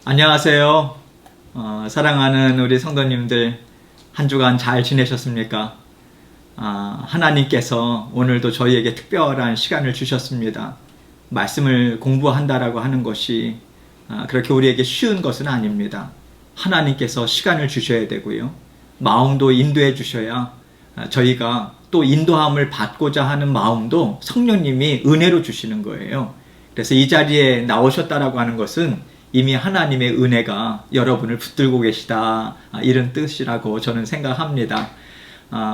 안녕하세요. 사랑하는 우리 성도님들, 한 주간 잘 지내셨습니까? 하나님께서 오늘도 저희에게 특별한 시간을 주셨습니다. 말씀을 공부한다라고 하는 것이 그렇게 우리에게 쉬운 것은 아닙니다. 하나님께서 시간을 주셔야 되고요. 마음도 인도해 주셔야 저희가 또 인도함을 받고자 하는 마음도 성령님이 은혜로 주시는 거예요. 그래서 이 자리에 나오셨다라고 하는 것은 이미 하나님의 은혜가 여러분을 붙들고 계시다, 이런 뜻이라고 저는 생각합니다.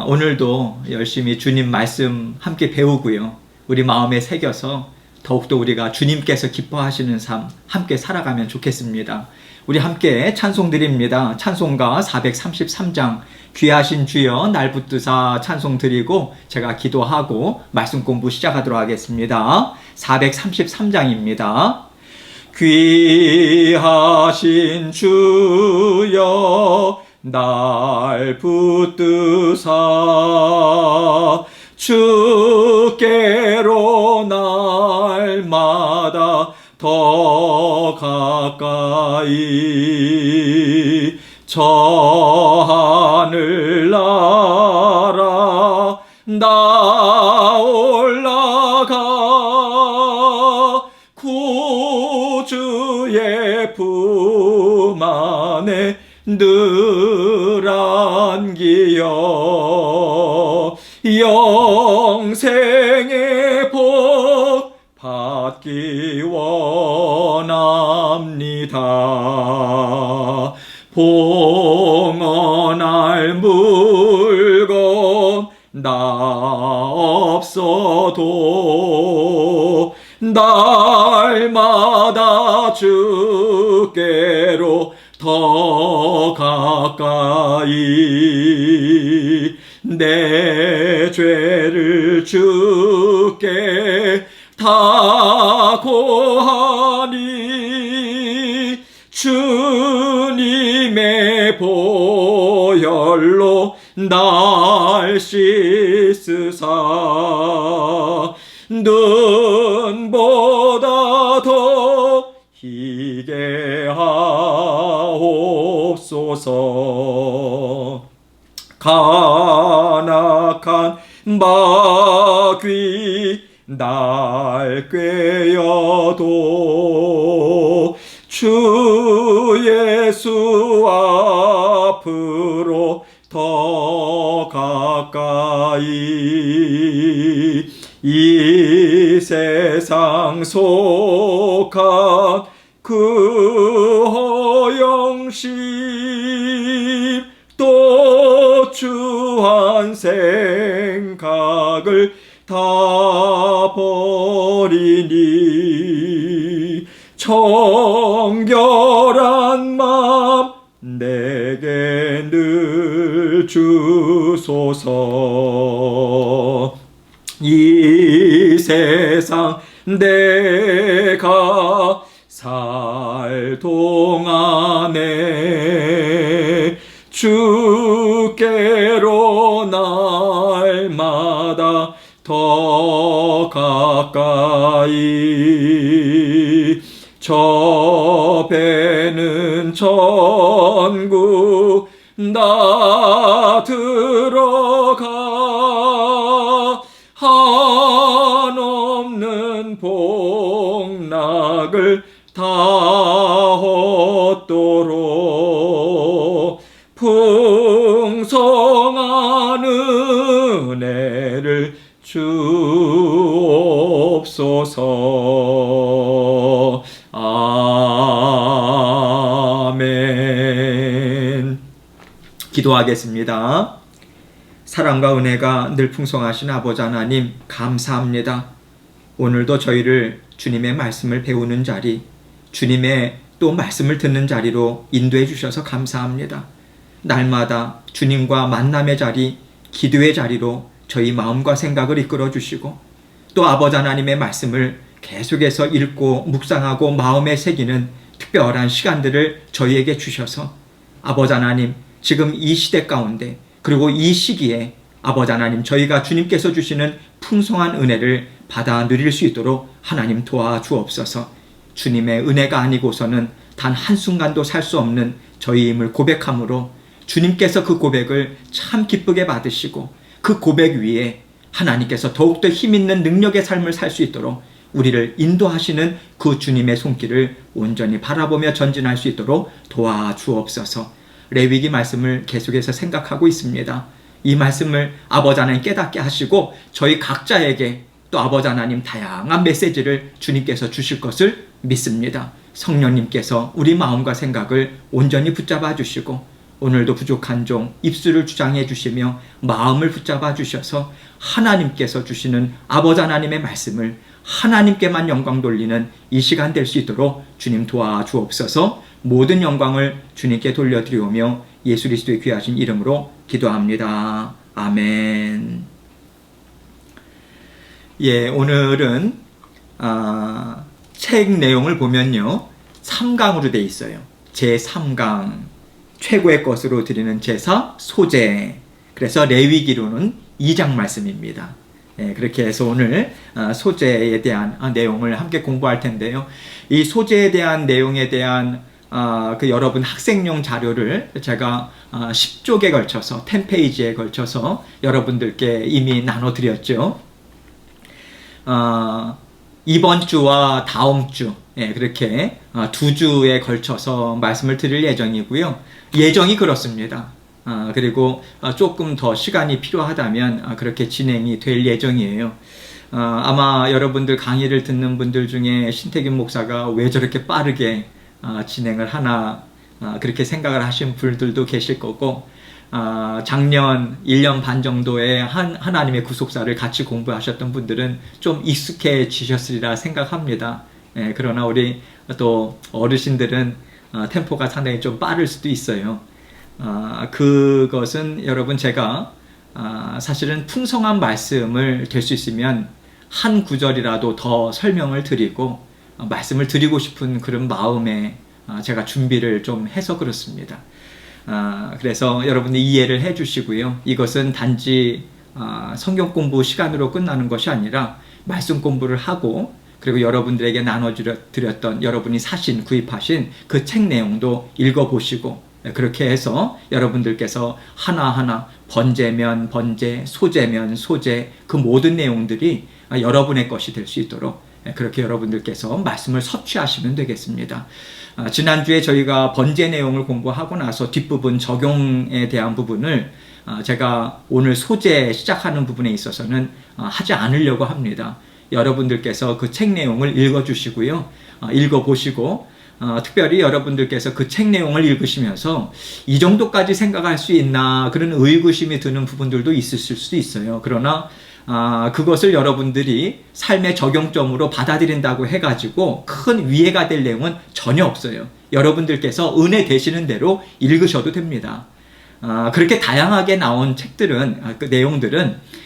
오늘도 열심히 주님 말씀 함께 배우고요. 우리 마음에 새겨서 더욱더 우리가 주님께서 기뻐하시는 삶 함께 살아가면 좋겠습니다. 우리 함께 찬송 드립니다. 찬송가 433장 귀하신 주여 날 붙드사 찬송 드리고 제가 기도하고 말씀 공부 시작하도록 하겠습니다. 433장입니다. 귀하신 주여 날 붙드사 주께로 날마다 더 가까이 저 하늘나라 나 올라가 구주의 품 안에 늘 안기어 영생의 복 받기 원합니다. 봉헌할 물건 나 없어도 날마다 주께로 더 가까이 내 죄를 주께 다 고하니 주님의 보혈로 날 씻으사 눈보다 더 희게 하옵소서. 간악한 마귀 날 꾀어도 주 예수 앞으로 더 가까이 이 세상 속한 그 허영심 또 추한 생각을 다 버리니 정결한 마음 내게 늘 주소서. 이 세상 내가 살 동안에 주께로 날마다 더 가까이 저 배는 천국 나 들어가 한없는 복락을 다 얻도록 풍성한 은혜를 주옵소서. 아멘. 기도하겠습니다. 사랑과 은혜가 늘 풍성하신 아버지 하나님, 감사합니다. 오늘도 저희를 주님의 말씀을 배우는 자리, 주님의 또 말씀을 듣는 자리로 인도해 주셔서 감사합니다. 날마다 주님과 만남의 자리, 기도의 자리로 저희 마음과 생각을 이끌어 주시고 또 아버지 하나님의 말씀을 계속해서 읽고 묵상하고 마음에 새기는 특별한 시간들을 저희에게 주셔서 아버지 하나님, 지금 이 시대 가운데 그리고 이 시기에 아버지 하나님, 저희가 주님께서 주시는 풍성한 은혜를 받아 누릴 수 있도록 하나님 도와주옵소서. 주님의 은혜가 아니고서는 단 한순간도 살 수 없는 저희임을 고백함으로 주님께서 그 고백을 참 기쁘게 받으시고 그 고백 위에 하나님께서 더욱더 힘있는 능력의 삶을 살 수 있도록 우리를 인도하시는 그 주님의 손길을 온전히 바라보며 전진할 수 있도록 도와주옵소서. 레위기 말씀을 계속해서 생각하고 있습니다. 이 말씀을 아버지 하나님 깨닫게 하시고 저희 각자에게 또 아버지 하나님 다양한 메시지를 주님께서 주실 것을 믿습니다. 성령님께서 우리 마음과 생각을 온전히 붙잡아 주시고 오늘도 부족한 종 입술을 주장해 주시며 마음을 붙잡아 주셔서 하나님께서 주시는 아버지 하나님의 말씀을 하나님께만 영광 돌리는 이 시간 될 수 있도록 주님 도와주옵소서. 모든 영광을 주님께 돌려드리오며 예수 그리스도의 귀하신 이름으로 기도합니다. 아멘. 예, 오늘은 책 내용을 보면요 3강으로 되어 있어요. 제3강 최고의 것으로 드리는 제사 소제. 그래서 레위기로는 2장 말씀입니다. 예, 그렇게 해서 오늘 소제에 대한 내용을 함께 공부할 텐데요. 이 소제에 대한 내용에 대한 그 여러분 학생용 자료를 제가 10쪽에 걸쳐서 10페이지에 걸쳐서 여러분들께 이미 나눠드렸죠. 이번 주와 다음 주 그렇게 2주에 걸쳐서 말씀을 드릴 예정이고요. 예정이 그렇습니다. 그리고 조금 더 시간이 필요하다면 그렇게 진행이 될 예정이에요. 아마 여러분들 강의를 듣는 분들 중에 신태균 목사가 왜 저렇게 빠르게 진행을 하나 그렇게 생각을 하신 분들도 계실 거고 작년 1년 반 정도의 하나님의 구속사를 같이 공부하셨던 분들은 좀 익숙해지셨으리라 생각합니다. 그러나 우리 또 어르신들은 템포가 상당히 좀 빠를 수도 있어요. 그것은 여러분 제가 사실은 풍성한 말씀을 될 수 있으면 한 구절이라도 더 설명을 드리고 말씀을 드리고 싶은 그런 마음에 제가 준비를 좀 해서 그렇습니다. 그래서 여러분이 이해를 해 주시고요. 이것은 단지 성경 공부 시간으로 끝나는 것이 아니라 말씀 공부를 하고 그리고 여러분들에게 나눠드렸던 여러분이 구입하신 그 책 내용도 읽어보시고 그렇게 해서 여러분들께서 하나하나 번제면 번제, 소제면 소제 그 모든 내용들이 여러분의 것이 될 수 있도록 그렇게 여러분들께서 말씀을 섭취하시면 되겠습니다. 지난주에 저희가 번제 내용을 공부하고 나서 뒷부분 적용에 대한 부분을 제가 오늘 소제 시작하는 부분에 있어서는 하지 않으려고 합니다. 여러분들께서 그 책 내용을 읽어주시고요. 읽어보시고 특별히 여러분들께서 그 책 내용을 읽으시면서 이 정도까지 생각할 수 있나 그런 의구심이 드는 부분들도 있을 수도 있어요. 그러나 그것을 여러분들이 삶의 적용점으로 받아들인다고 해가지고 큰 위해가 될 내용은 전혀 없어요. 여러분들께서 은혜 되시는 대로 읽으셔도 됩니다. 그렇게 다양하게 나온 책들은 그 내용들은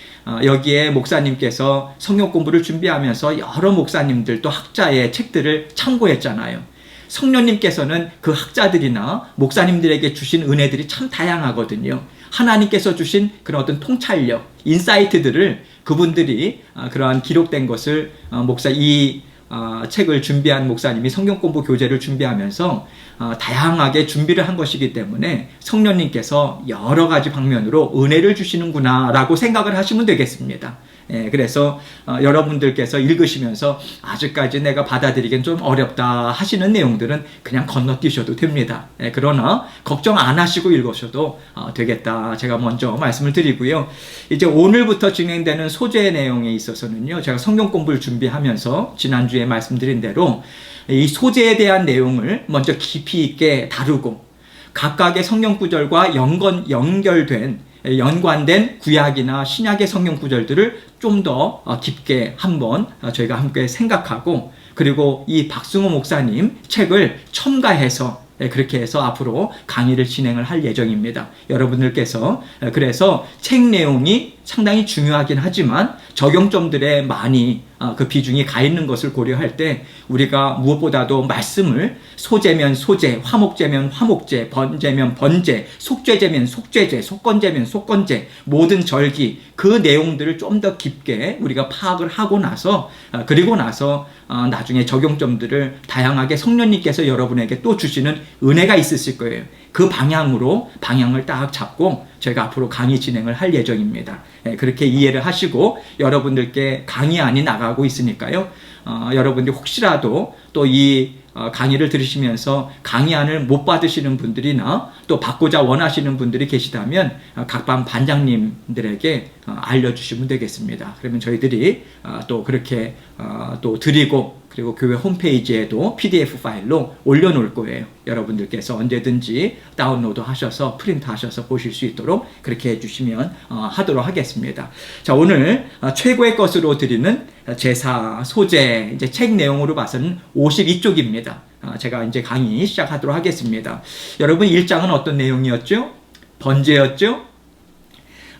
여기에 목사님께서 성경 공부를 준비하면서 여러 목사님들 또 학자의 책들을 참고했잖아요. 성령님께서는 그 학자들이나 목사님들에게 주신 은혜들이 참 다양하거든요. 하나님께서 주신 그런 어떤 통찰력, 인사이트들을 그분들이 그러한 기록된 것을 이 책을 준비한 목사님이 성경 공부 교재를 준비하면서 다양하게 준비를 한 것이기 때문에 성령님께서 여러 가지 방면으로 은혜를 주시는구나 라고 생각을 하시면 되겠습니다. 그래서 여러분들께서 읽으시면서 아직까지 내가 받아들이기엔 좀 어렵다 하시는 내용들은 그냥 건너뛰셔도 됩니다. 그러나 걱정 안 하시고 읽으셔도 되겠다. 제가 먼저 말씀을 드리고요. 이제 오늘부터 진행되는 소재 내용에 있어서는요. 제가 성경 공부를 준비하면서 지난주에 말씀드린 대로 이 소재에 대한 내용을 먼저 깊이 있게 다루고 각각의 성경 구절과 연관된 구약이나 신약의 성경 구절들을 좀 더 깊게 한번 저희가 함께 생각하고 그리고 이 박승호 목사님 책을 첨가해서 그렇게 해서 앞으로 강의를 진행을 할 예정입니다. 여러분들께서 그래서 책 내용이 상당히 중요하긴 하지만 적용점들에 많이 그 비중이 가 있는 것을 고려할 때 우리가 무엇보다도 말씀을 소제면 소제, 화목제면 화목제, 번제면 번제, 속죄제면 속죄제, 속건제면 속건제, 모든 절기 그 내용들을 좀 더 깊게 우리가 파악을 하고 나서 그리고 나서 나중에 적용점들을 다양하게 성령님께서 여러분에게 또 주시는 은혜가 있으실 거예요. 그 방향을 딱 잡고 저희가 앞으로 강의 진행을 할 예정입니다. 그렇게 이해를 하시고 여러분들께 강의안이 나가고 있으니까요. 여러분들이 혹시라도 또 이 강의를 들으시면서 강의안을 못 받으시는 분들이나 또 받고자 원하시는 분들이 계시다면 각반 반장님들에게 알려주시면 되겠습니다. 그러면 저희들이 또 그렇게 또 드리고 그리고 교회 홈페이지에도 PDF 파일로 올려놓을 거예요. 여러분들께서 언제든지 다운로드 하셔서 프린트 하셔서 보실 수 있도록 그렇게 해주시면 하도록 하겠습니다. 자, 오늘 최고의 것으로 드리는 제사, 소제, 이제 책 내용으로 봐서는 52쪽입니다. 제가 이제 강의 시작하도록 하겠습니다. 여러분 1장은 어떤 내용이었죠? 번제였죠?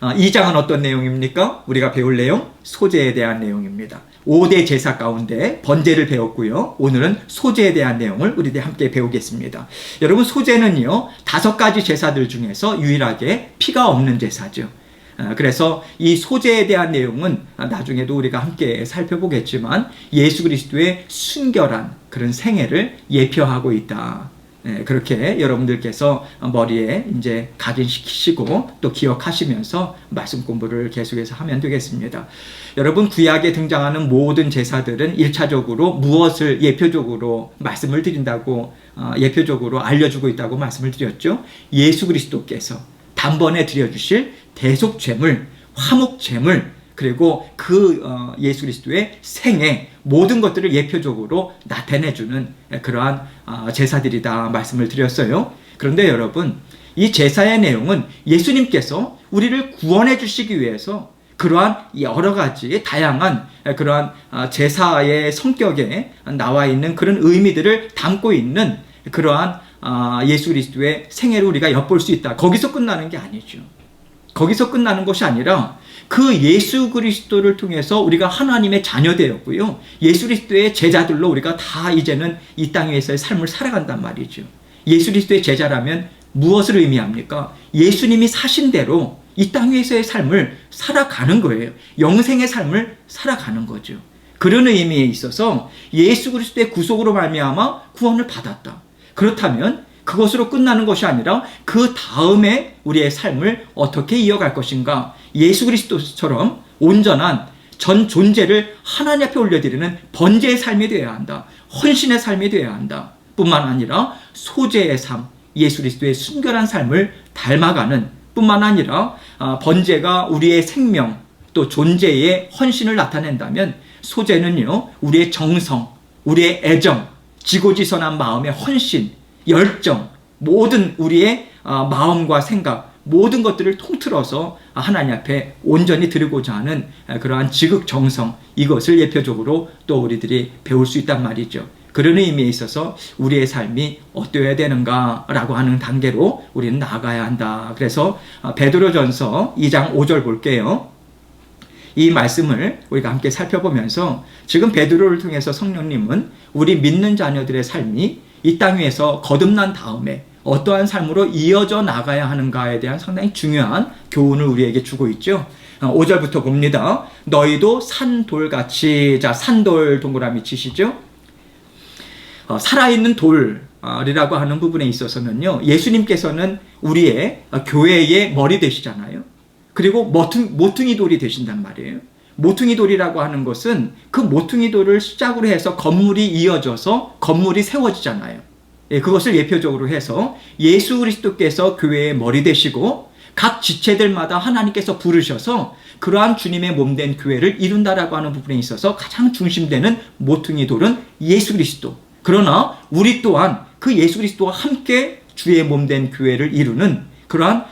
2장은 어떤 내용입니까? 우리가 배울 내용, 소제에 대한 내용입니다. 5대 제사 가운데 번제를 배웠고요. 오늘은 소제에 대한 내용을 우리들이 함께 배우겠습니다. 여러분 소제는요, 5가지 제사들 중에서 유일하게 피가 없는 제사죠. 그래서 이 소제에 대한 내용은 나중에도 우리가 함께 살펴보겠지만 예수 그리스도의 순결한 그런 생애를 예표하고 있다. 그렇게 여러분들께서 머리에 이제 각인시키시고 또 기억하시면서 말씀 공부를 계속해서 하면 되겠습니다. 여러분 구약에 등장하는 모든 제사들은 1차적으로 무엇을 예표적으로 말씀을 드린다고 예표적으로 알려주고 있다고 말씀을 드렸죠. 예수 그리스도께서 단번에 드려주실 대속죄물, 화목죄물 그리고 그 예수 그리스도의 생애 모든 것들을 예표적으로 나타내주는 그러한 제사들이다 말씀을 드렸어요. 그런데 여러분 이 제사의 내용은 예수님께서 우리를 구원해 주시기 위해서 그러한 여러 가지 다양한 그러한 제사의 성격에 나와 있는 그런 의미들을 담고 있는 그러한 예수 그리스도의 생애를 우리가 엿볼 수 있다. 거기서 끝나는 게 아니죠. 거기서 끝나는 것이 아니라 그 예수 그리스도를 통해서 우리가 하나님의 자녀되었고요. 예수 그리스도의 제자들로 우리가 다 이제는 이 땅 위에서의 삶을 살아간단 말이죠. 예수 그리스도의 제자라면 무엇을 의미합니까? 예수님이 사신 대로 이 땅 위에서의 삶을 살아가는 거예요. 영생의 삶을 살아가는 거죠. 그런 의미에 있어서 예수 그리스도의 구속으로 말미암아 구원을 받았다. 그렇다면 그것으로 끝나는 것이 아니라 그 다음에 우리의 삶을 어떻게 이어갈 것인가. 예수 그리스도처럼 온전한 전 존재를 하나님 앞에 올려드리는 번제의 삶이 되어야 한다. 헌신의 삶이 되어야 한다. 뿐만 아니라 소제의 삶, 예수 그리스도의 순결한 삶을 닮아가는 뿐만 아니라 번제가 우리의 생명 또 존재의 헌신을 나타낸다면 소제는요 우리의 정성, 우리의 애정, 지고지선한 마음의 헌신, 열정, 모든 우리의 마음과 생각 모든 것들을 통틀어서 하나님 앞에 온전히 드리고자 하는 그러한 지극정성 이것을 예표적으로 또 우리들이 배울 수 있단 말이죠. 그런 의미에 있어서 우리의 삶이 어떠해야 되는가라고 하는 단계로 우리는 나아가야 한다. 그래서 베드로전서 2장 5절 볼게요. 이 말씀을 우리가 함께 살펴보면서 지금 베드로를 통해서 성령님은 우리 믿는 자녀들의 삶이 이 땅 위에서 거듭난 다음에 어떠한 삶으로 이어져 나가야 하는가에 대한 상당히 중요한 교훈을 우리에게 주고 있죠. 5절부터 봅니다. 너희도 산돌같이, 자 산돌 동그라미 치시죠. 살아있는 돌이라고 하는 부분에 있어서는요, 예수님께서는 우리의 교회의 머리 되시잖아요. 그리고 모퉁이 돌이 되신단 말이에요. 모퉁이 돌이라고 하는 것은 그 모퉁이 돌을 시작으로 해서 건물이 이어져서 건물이 세워지잖아요. 그것을 예표적으로 해서 예수 그리스도께서 교회의 머리 되시고 각 지체들마다 하나님께서 부르셔서 그러한 주님의 몸된 교회를 이룬다라고 하는 부분에 있어서 가장 중심되는 모퉁이 돌은 예수 그리스도. 그러나 우리 또한 그 예수 그리스도와 함께 주의 몸된 교회를 이루는 그러한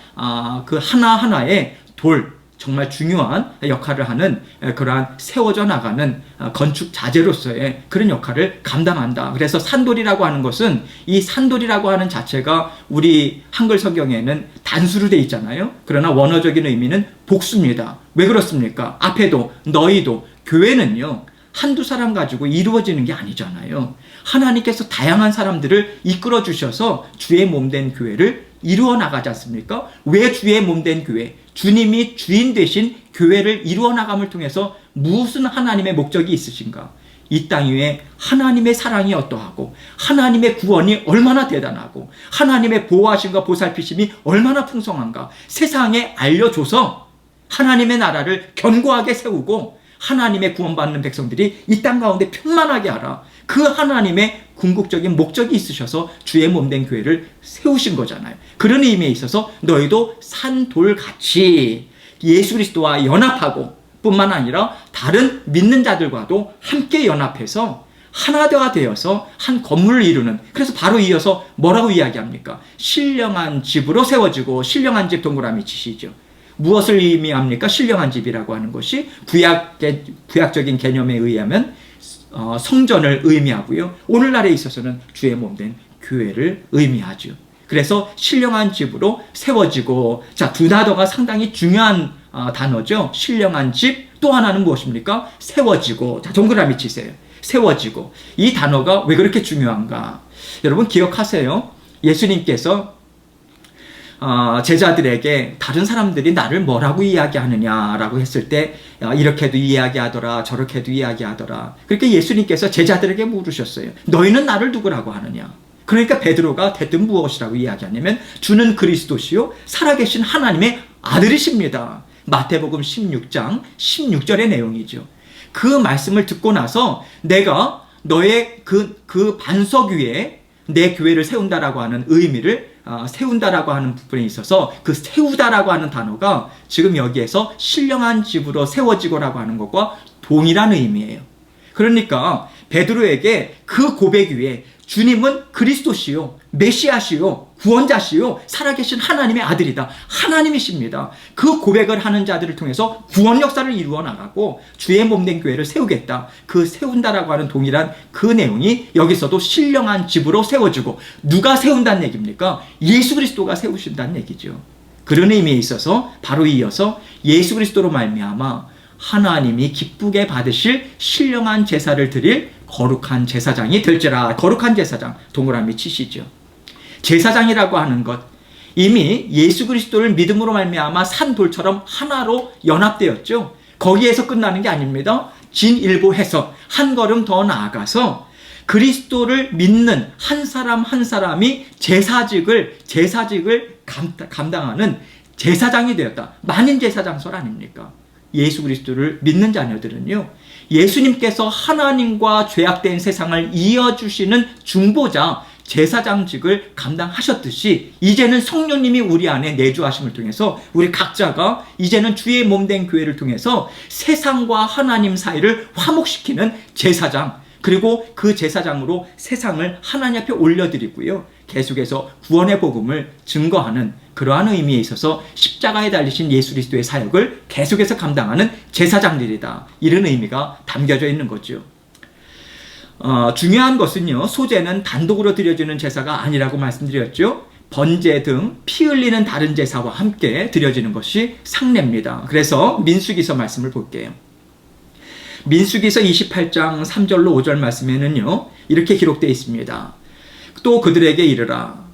그 하나하나의 돌, 정말 중요한 역할을 하는 그러한 세워져 나가는 건축 자재로서의 그런 역할을 감당한다. 그래서 산돌이라고 하는 것은 이 산돌이라고 하는 자체가 우리 한글 성경에는 단수로 되어 있잖아요. 그러나 원어적인 의미는 복수입니다. 왜 그렇습니까? 앞에도 너희도 교회는요 한두 사람 가지고 이루어지는 게 아니잖아요. 하나님께서 다양한 사람들을 이끌어 주셔서 주의 몸된 교회를 이루어 나가지 않습니까? 왜 주의 몸된 교회, 주님이 주인 되신 교회를 이루어 나감을 통해서 무슨 하나님의 목적이 있으신가? 이 땅 위에 하나님의 사랑이 어떠하고 하나님의 구원이 얼마나 대단하고 하나님의 보호하심과 보살피심이 얼마나 풍성한가 세상에 알려줘서 하나님의 나라를 견고하게 세우고 하나님의 구원받는 백성들이 이 땅 가운데 편만하게 하라. 그 하나님의 궁극적인 목적이 있으셔서 주의 몸된 교회를 세우신 거잖아요. 그런 의미에 있어서 너희도 산돌같이 예수 그리스도와 연합하고 뿐만 아니라 다른 믿는 자들과도 함께 연합해서 하나가 되어서 한 건물을 이루는, 그래서 바로 이어서 뭐라고 이야기합니까? 신령한 집으로 세워지고, 신령한 집 동그라미 치시죠. 무엇을 의미합니까? 신령한 집이라고 하는 것이 구약적인 개념에 의하면 성전을 의미하고요. 오늘날에 있어서는 주의 몸된 교회를 의미하죠. 그래서 신령한 집으로 세워지고, 자, 두 단어가 상당히 중요한 단어죠. 신령한 집, 또 하나는 무엇입니까? 세워지고. 자, 동그라미 치세요. 세워지고. 이 단어가 왜 그렇게 중요한가? 여러분 기억하세요. 예수님께서 제자들에게 다른 사람들이 나를 뭐라고 이야기하느냐라고 했을 때 이렇게도 이야기하더라, 저렇게도 이야기하더라. 그렇게 예수님께서 제자들에게 물으셨어요. 너희는 나를 누구라고 하느냐? 그러니까 베드로가 대뜸 무엇이라고 이야기하냐면 주는 그리스도시요 살아계신 하나님의 아들이십니다. 마태복음 16장 16절의 내용이죠. 그 말씀을 듣고 나서 내가 너의 그 반석 위에 내 교회를 세운다라고 하는 의미를 세운다라고 하는 부분에 있어서 그 세우다라고 하는 단어가 지금 여기에서 신령한 집으로 세워지고라고 하는 것과 동일한 의미예요. 그러니까 베드로에게 그 고백 위에 주님은 그리스도시요 메시아시요 구원자시요 살아계신 하나님의 아들이다. 하나님이십니다. 그 고백을 하는 자들을 통해서 구원 역사를 이루어 나가고 주의 몸된 교회를 세우겠다. 그 세운다라고 하는 동일한 그 내용이 여기서도 신령한 집으로 세워지고, 누가 세운다는 얘기입니까? 예수 그리스도가 세우신다는 얘기죠. 그런 의미에 있어서 바로 이어서 예수 그리스도로 말미암아 하나님이 기쁘게 받으실 신령한 제사를 드릴 거룩한 제사장이 될지라. 거룩한 제사장, 동그라미 치시죠. 제사장이라고 하는 것, 이미 예수 그리스도를 믿음으로 말미암아 산 돌처럼 하나로 연합되었죠. 거기에서 끝나는 게 아닙니다. 진일보해서 한 걸음 더 나아가서 그리스도를 믿는 한 사람 한 사람이 제사직을 감당하는 제사장이 되었다. 만인 제사장설 아닙니까? 예수 그리스도를 믿는 자녀들은요, 예수님께서 하나님과 죄악된 세상을 이어주시는 중보자, 제사장직을 감당하셨듯이 이제는 성령님이 우리 안에 내주하심을 통해서 우리 각자가 이제는 주의 몸된 교회를 통해서 세상과 하나님 사이를 화목시키는 제사장, 그리고 그 제사장으로 세상을 하나님 앞에 올려드리고요, 계속해서 구원의 복음을 증거하는 그러한 의미에 있어서 십자가에 달리신 예수 그리스도의 사역을 계속해서 감당하는 제사장들이다. 이런 의미가 담겨져 있는 거죠. 중요한 것은요, 소제는 단독으로 드려지는 제사가 아니라고 말씀드렸죠. 번제 등 피 흘리는 다른 제사와 함께 드려지는 것이 상례입니다. 그래서 민수기서 말씀을 볼게요. 민수기서 28장 3절로 5절 말씀에는요, 이렇게 기록되어 있습니다. 또 그들에게 이르라.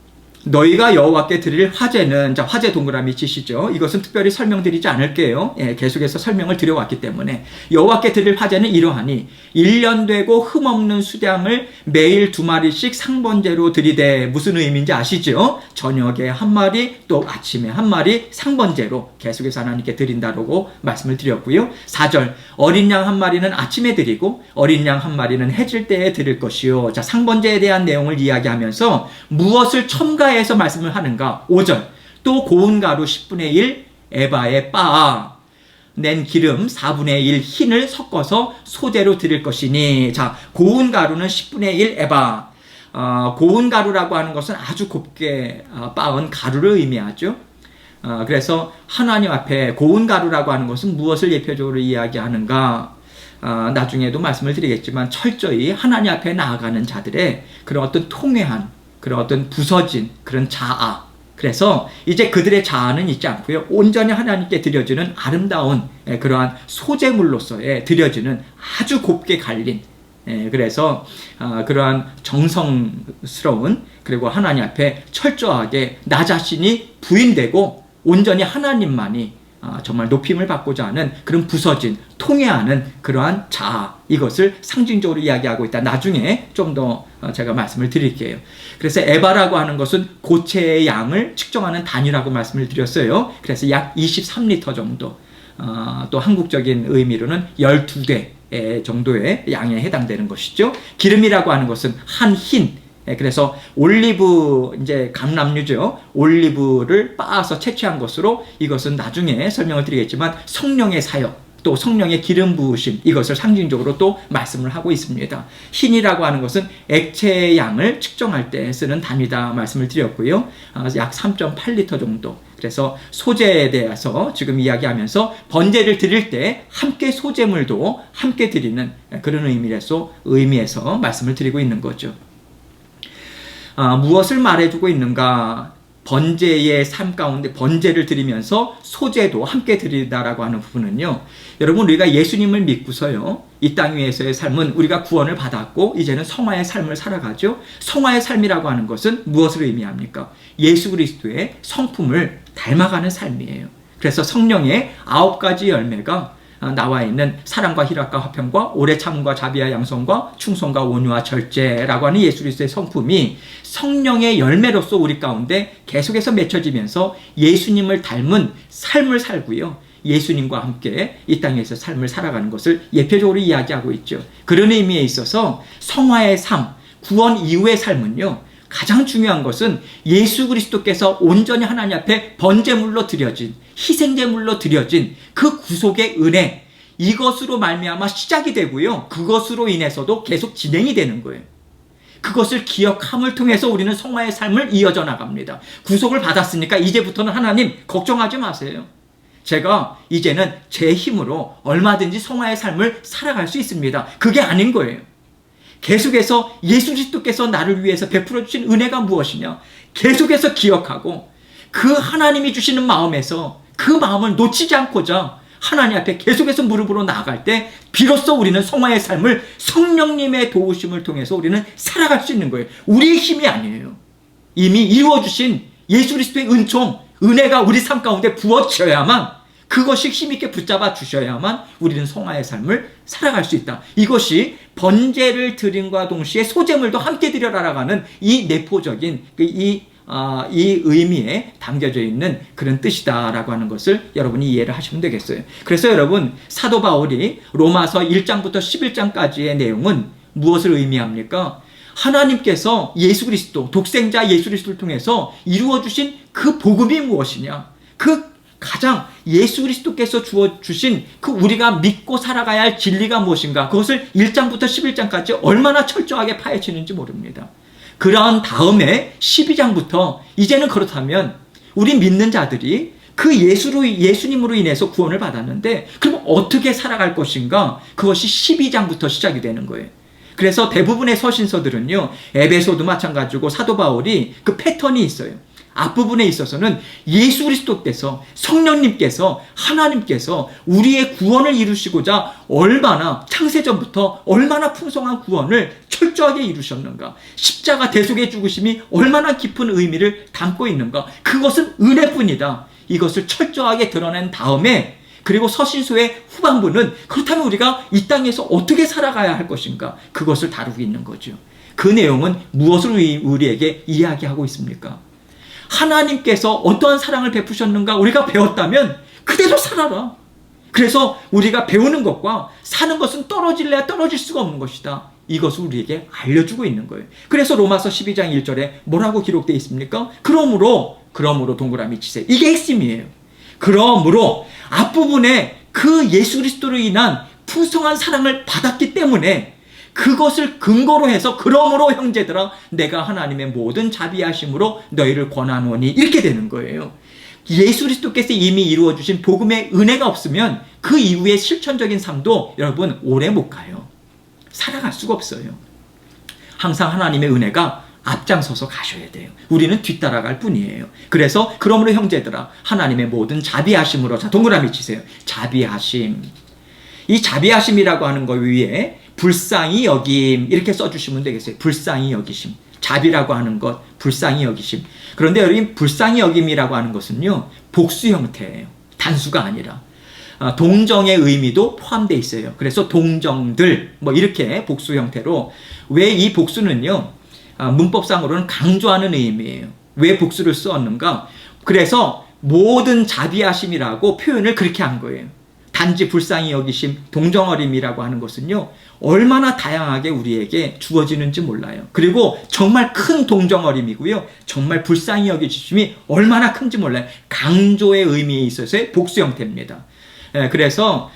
너희가 여호와께 드릴 화제는, 자, 화제 동그라미 치시죠. 이것은 특별히 설명드리지 않을게요. 계속해서 설명을 드려왔기 때문에. 여호와께 드릴 화제는 이러하니 1년 되고 흠없는 수량을 매일 2마리씩 상번제로 드리되. 무슨 의미인지 아시죠? 저녁에 1마리, 또 아침에 1마리 상번제로 계속해서 하나님께 드린다라고 말씀을 드렸고요. 4절, 어린 양 1마리는 아침에 드리고 어린 양 1마리는 해질 때에 드릴 것이요. 자, 상번제에 대한 내용을 이야기하면서 무엇을 첨가해 에서 말씀을 하는가? 5절, 또 고운 가루 10분의 1 에바에 빻아 낸 기름 4분의 1 흰을 섞어서 소제로 드릴 것이니. 자, 고운 가루는 10분의 1 에바. 고운 가루라고 하는 것은 아주 곱게 빻은 가루를 의미하죠. 그래서 하나님 앞에 고운 가루라고 하는 것은 무엇을 예표적으로 이야기하는가? 나중에도 말씀을 드리겠지만 철저히 하나님 앞에 나아가는 자들의 그런 어떤 통회한, 그런 어떤 부서진 그런 자아, 그래서 이제 그들의 자아는 있지 않고요. 온전히 하나님께 드려지는 아름다운 그러한 소재물로서의 드려지는 아주 곱게 갈린, 그래서 그러한 정성스러운, 그리고 하나님 앞에 철저하게 나 자신이 부인되고 온전히 하나님만이 정말 높임을 받고자 하는 그런 부서진, 통회하는 그러한 자아, 이것을 상징적으로 이야기하고 있다. 나중에 좀 더 제가 말씀을 드릴게요. 그래서 에바라고 하는 것은 고체의 양을 측정하는 단위라고 말씀을 드렸어요. 그래서 약 23리터 정도, 또 한국적인 의미로는 12개 정도의 양에 해당되는 것이죠. 기름이라고 하는 것은 한 흰, 그래서 올리브, 이제 감람류죠. 올리브를 빻아서 채취한 것으로, 이것은 나중에 설명을 드리겠지만 성령의 사역, 또 성령의 기름 부으심, 이것을 상징적으로 또 말씀을 하고 있습니다. 흰이라고 하는 것은 액체의 양을 측정할 때 쓰는 단위다 말씀을 드렸고요. 약 3.8리터 정도. 그래서 소재에 대해서 지금 이야기하면서 번제를 드릴 때 함께 소재물도 함께 드리는 그런 의미에서 말씀을 드리고 있는 거죠. 무엇을 말해주고 있는가? 번제의 삶 가운데 번제를 드리면서 소제도 함께 드리다라고 하는 부분은요, 여러분, 우리가 예수님을 믿고서요, 이 땅 위에서의 삶은 우리가 구원을 받았고 이제는 성화의 삶을 살아가죠. 성화의 삶이라고 하는 것은 무엇을 의미합니까? 예수 그리스도의 성품을 닮아가는 삶이에요. 그래서 성령의 9가지 열매가 나와 있는 사랑과 희락과 화평과 오래 참음과 자비와 양선과 충성과 온유와 절제라고 하는 예수 그리스도의 성품이 성령의 열매로서 우리 가운데 계속해서 맺혀지면서 예수님을 닮은 삶을 살고요, 예수님과 함께 이 땅에서 삶을 살아가는 것을 예표적으로 이야기하고 있죠. 그런 의미에 있어서 성화의 삶, 구원 이후의 삶은요, 가장 중요한 것은 예수 그리스도께서 온전히 하나님 앞에 번제물로 드려진, 희생제물로 드려진 그 구속의 은혜, 이것으로 말미암아 시작이 되고요, 그것으로 인해서도 계속 진행이 되는 거예요. 그것을 기억함을 통해서 우리는 성화의 삶을 이어져 나갑니다. 구속을 받았으니까 이제부터는 하나님 걱정하지 마세요. 제가 이제는 제 힘으로 얼마든지 성화의 삶을 살아갈 수 있습니다. 그게 아닌 거예요. 계속해서 예수 그리스도께서 나를 위해서 베풀어 주신 은혜가 무엇이냐, 계속해서 기억하고 그 하나님이 주시는 마음에서 그 마음을 놓치지 않고자 하나님 앞에 계속해서 무릎으로 나아갈 때 비로소 우리는 성화의 삶을 성령님의 도우심을 통해서 우리는 살아갈 수 있는 거예요. 우리의 힘이 아니에요. 이미 이루어주신 예수 그리스도의 은총, 은혜가 우리 삶 가운데 부어져야만, 그것이 힘있게 붙잡아 주셔야만 우리는 성화의 삶을 살아갈 수 있다. 이것이 번제를 드림과 동시에 소제물도 함께 드려라라고 하는 이 내포적인 이 의미에 담겨져 있는 그런 뜻이다라고 하는 것을 여러분이 이해를 하시면 되겠어요. 그래서 여러분, 사도 바울이 로마서 1장부터 11장까지의 내용은 무엇을 의미합니까? 하나님께서 예수 그리스도, 독생자 예수 그리스도를 통해서 이루어주신 그 복음이 무엇이냐, 그 가장 예수 그리스도께서 주어주신 그 우리가 믿고 살아가야 할 진리가 무엇인가, 그것을 1장부터 11장까지 얼마나 철저하게 파헤치는지 모릅니다. 그런 다음에 12장부터 이제는 그렇다면 우리 믿는 자들이 그 예수님으로 인해서 구원을 받았는데 그럼 어떻게 살아갈 것인가, 그것이 12장부터 시작이 되는 거예요. 그래서 대부분의 서신서들은요, 에베소도 마찬가지고 사도 바울이 그 패턴이 있어요. 앞부분에 있어서는 예수 그리스도께서, 성령님께서, 하나님께서 우리의 구원을 이루시고자 얼마나 창세전부터 얼마나 풍성한 구원을 철저하게 이루셨는가, 십자가 대속의 죽으심이 얼마나 깊은 의미를 담고 있는가, 그것은 은혜뿐이다. 이것을 철저하게 드러낸 다음에, 그리고 서신서의 후반부는 그렇다면 우리가 이 땅에서 어떻게 살아가야 할 것인가, 그것을 다루고 있는 거죠. 그 내용은 무엇을 우리에게 이야기하고 있습니까? 하나님께서 어떠한 사랑을 베푸셨는가 우리가 배웠다면 그대로 살아라. 그래서 우리가 배우는 것과 사는 것은 떨어질래야 떨어질 수가 없는 것이다. 이것을 우리에게 알려주고 있는 거예요. 그래서 로마서 12장 1절에 뭐라고 기록되어 있습니까? 그러므로 동그라미 치세요. 이게 핵심이에요. 그러므로 앞부분에 그 예수 그리스도로 인한 풍성한 사랑을 받았기 때문에 그것을 근거로 해서 그러므로 형제들아 내가 하나님의 모든 자비하심으로 너희를 권하노니, 이렇게 되는 거예요. 예수 그리스도께서 이미 이루어주신 복음의 은혜가 없으면 그 이후의 실천적인 삶도 여러분 오래 못 가요. 살아갈 수가 없어요. 항상 하나님의 은혜가 앞장서서 가셔야 돼요. 우리는 뒤따라갈 뿐이에요. 그래서 그러므로 형제들아 하나님의 모든 자비하심으로, 자 동그라미 치세요. 자비하심. 이 자비하심이라고 하는 것 위에 불쌍히 여김 이렇게 써주시면 되겠어요. 불쌍히 여기심. 자비라고 하는 것, 불쌍히 여기심. 그런데 여러분 불쌍히 여김이라고 하는 것은요 복수 형태예요. 단수가 아니라 동정의 의미도 포함되어 있어요. 그래서 동정들 뭐 이렇게 복수 형태로. 왜 이 복수는요 문법상으로는 강조하는 의미예요. 왜 복수를 썼는가? 그래서 모든 자비하심이라고 표현을 그렇게 한 거예요. 단지 불쌍히 여기심, 동정어림이라고 하는 것은요 얼마나 다양하게 우리에게 주어지는지 몰라요. 그리고 정말 큰 동정어림이고요, 정말 불쌍히 여기심이 얼마나 큰지 몰라요. 강조의 의미에 있어서의 복수 형태입니다. 그래서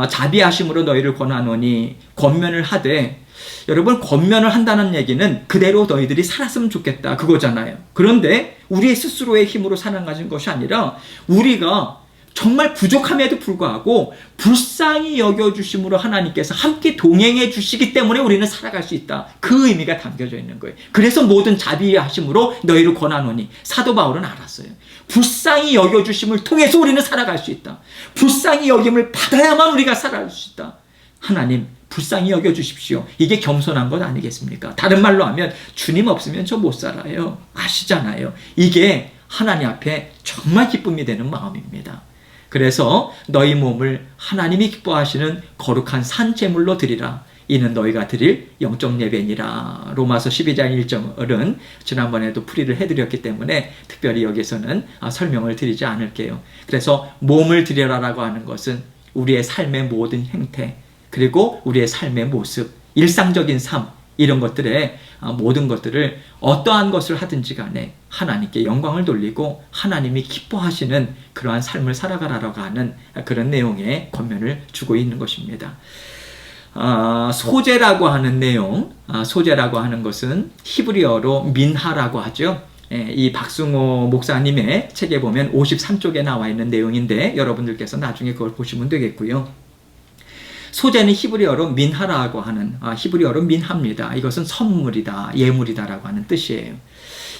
자비하심으로 너희를 권하노니 권면을 하되, 여러분 권면을 한다는 얘기는 그대로 너희들이 살았으면 좋겠다 그거잖아요. 그런데 우리의 스스로의 힘으로 살아가는 것이 아니라 우리가 정말 부족함에도 불구하고 불쌍히 여겨주심으로 하나님께서 함께 동행해 주시기 때문에 우리는 살아갈 수 있다. 그 의미가 담겨져 있는 거예요. 그래서 모든 자비하심으로 너희를 권하노니, 사도 바울은 알았어요. 불쌍히 여겨주심을 통해서 우리는 살아갈 수 있다. 불쌍히 여김을 받아야만 우리가 살아갈 수 있다. 하나님 불쌍히 여겨주십시오. 이게 겸손한 것 아니겠습니까? 다른 말로 하면 주님 없으면 저 못 살아요. 아시잖아요. 이게 하나님 앞에 정말 기쁨이 되는 마음입니다. 그래서 너희 몸을 하나님이 기뻐하시는 거룩한 산제물로 드리라. 이는 너희가 드릴 영적 예배니라. 로마서 12장 1절은 지난번에도 풀이를 해드렸기 때문에 특별히 여기서는 설명을 드리지 않을게요. 그래서 몸을 드려라라고 하는 것은 우리의 삶의 모든 행태, 그리고 우리의 삶의 모습, 일상적인 삶, 이런 것들의 모든 것들을 어떠한 것을 하든지 간에 하나님께 영광을 돌리고 하나님이 기뻐하시는 그러한 삶을 살아가라고 하는 그런 내용의 권면을 주고 있는 것입니다. 소제라고 하는 내용, 소제라고 하는 것은 히브리어로 민하라고 하죠. 이 박승호 목사님의 책에 보면 53쪽에 나와 있는 내용인데 여러분들께서 나중에 그걸 보시면 되겠고요. 소제는 히브리어로 민하라고 하는, 히브리어로 민합니다. 이것은 선물이다, 예물이다라고 하는 뜻이에요.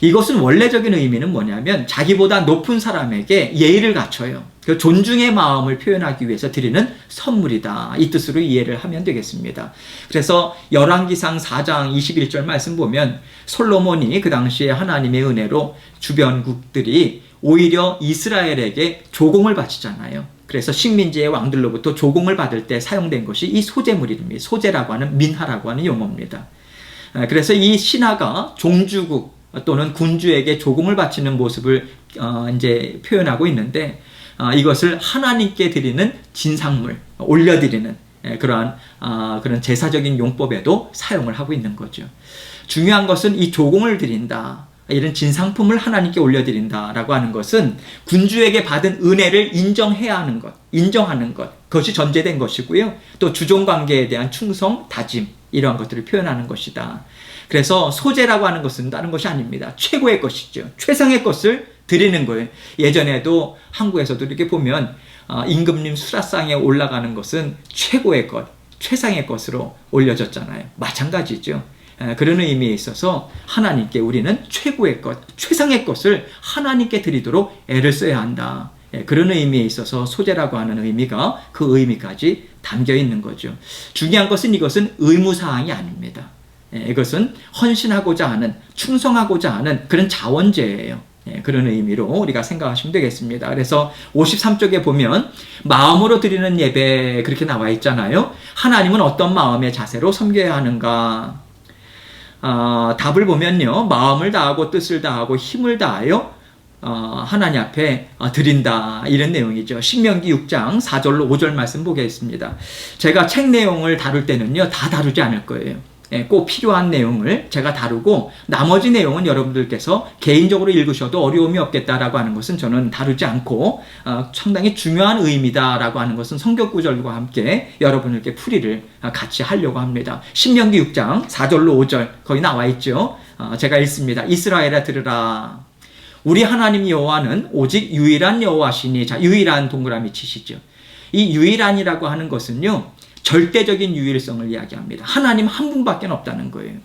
이것은 원래적인 의미는 뭐냐면 자기보다 높은 사람에게 예의를 갖춰요. 그 존중의 마음을 표현하기 위해서 드리는 선물이다. 이 뜻으로 이해를 하면 되겠습니다. 그래서 열왕기상 4장 21절 말씀 보면 솔로몬이 그 당시에 하나님의 은혜로 주변국들이 오히려 이스라엘에게 조공을 바치잖아요. 그래서 식민지의 왕들로부터 조공을 받을 때 사용된 것이 이 소제물입니다. 소제라고 하는 민하라고 하는 용어입니다. 그래서 이 신하가 종주국 또는 군주에게 조공을 바치는 모습을 이제 표현하고 있는데, 이것을 하나님께 드리는 진상물, 올려드리는 그러한 그런 제사적인 용법에도 사용을 하고 있는 거죠. 중요한 것은 이 조공을 드린다, 이런 진상품을 하나님께 올려드린다라고 하는 것은 군주에게 받은 은혜를 인정해야 하는 것, 인정하는 것, 그것이 전제된 것이고요. 또 주종관계에 대한 충성, 다짐, 이러한 것들을 표현하는 것이다. 그래서 소제라고 하는 것은 다른 것이 아닙니다. 최고의 것이죠. 최상의 것을 드리는 거예요. 예전에도 한국에서도 이렇게 보면 임금님 수라상에 올라가는 것은 최고의 것, 최상의 것으로 올려졌잖아요. 마찬가지죠. 그런 의미에 있어서 하나님께 우리는 최고의 것, 최상의 것을 하나님께 드리도록 애를 써야 한다. 그런 의미에 있어서 소제라고 하는 의미가 그 의미까지 담겨 있는 거죠. 중요한 것은 이것은 의무사항이 아닙니다. 이것은 헌신하고자 하는, 충성하고자 하는 그런 자원제예요. 그런 의미로 우리가 생각하시면 되겠습니다. 그래서 53쪽에 보면 마음으로 드리는 예배 그렇게 나와 있잖아요. 하나님은 어떤 마음의 자세로 섬겨야 하는가? 답을 보면요, 마음을 다하고 뜻을 다하고 힘을 다하여 하나님 앞에 드린다, 이런 내용이죠. 신명기 6장 4절로 5절 말씀 보겠습니다. 제가 책 내용을 다룰 때는요 다 다루지 않을 거예요. 꼭 필요한 내용을 제가 다루고 나머지 내용은 여러분들께서 개인적으로 읽으셔도 어려움이 없겠다라고 하는 것은 저는 다루지 않고 상당히 중요한 의미다라고 하는 것은 성경 구절과 함께 여러분들께 풀이를 같이 하려고 합니다. 신명기 6장 4절로 5절 거기 나와 있죠. 제가 읽습니다. 이스라엘아 들으라. 우리 하나님 여호와는 오직 유일한 여호와시니, 자 유일한 동그라미 치시죠. 이 유일한이라고 하는 것은요 절대적인 유일성을 이야기합니다. 하나님 한 분밖에 없다는 거예요.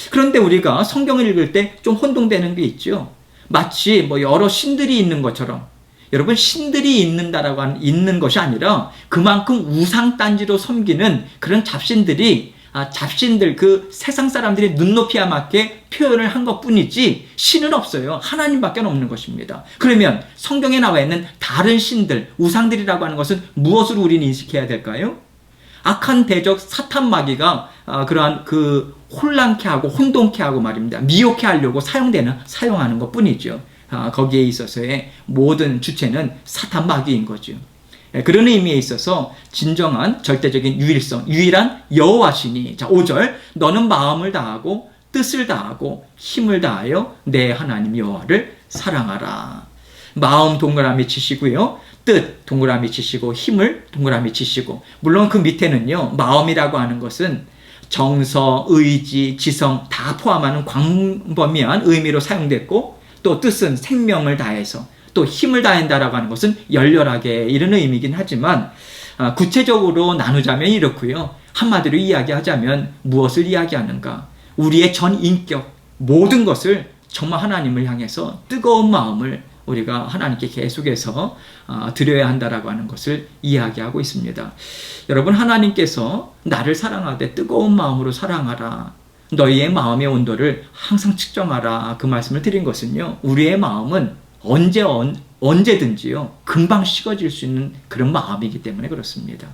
그런데 우리가 성경을 읽을 때 좀 혼동되는 게 있죠. 마치 여러 신들이 있는 것처럼. 여러분, 신들이 있는 것이 아니라 그만큼 우상단지로 섬기는 그런 잡신들, 그 세상 사람들이 눈높이에 맞게 표현을 한 것 뿐이지 신은 없어요. 하나님밖에 없는 것입니다. 그러면 성경에 나와 있는 다른 신들, 우상들이라고 하는 것은 무엇으로 우리는 인식해야 될까요? 악한 대적 사탄 마귀가 그러한 그 혼란케 하고 혼돈케 하고 말입니다. 미혹케 하려고 사용하는 것 뿐이죠. 거기에 있어서의 모든 주체는 사탄 마귀인 거죠. 그런 의미에 있어서 진정한 절대적인 유일한 여호와시니, 자 5절, 너는 마음을 다하고 뜻을 다하고 힘을 다하여 내 하나님 여호와를 사랑하라. 마음 동그라미 치시고요, 뜻 동그라미 치시고, 힘을 동그라미 치시고, 물론 그 밑에는요, 마음이라고 하는 것은 정서, 의지, 지성 다 포함하는 광범위한 의미로 사용됐고, 또 뜻은 생명을 다해서, 또 힘을 다한다라고 하는 것은 열렬하게 이런 의미이긴 하지만 구체적으로 나누자면 이렇고요. 한마디로 이야기하자면 무엇을 이야기하는가? 우리의 전 인격, 모든 것을 정말 하나님을 향해서 뜨거운 마음을 우리가 하나님께 계속해서 드려야 한다라고 하는 것을 이야기하고 있습니다. 여러분, 하나님께서 나를 사랑하되 뜨거운 마음으로 사랑하라. 너희의 마음의 온도를 항상 측정하라. 그 말씀을 드린 것은요, 우리의 마음은 언제든지요, 금방 식어질 수 있는 그런 마음이기 때문에 그렇습니다.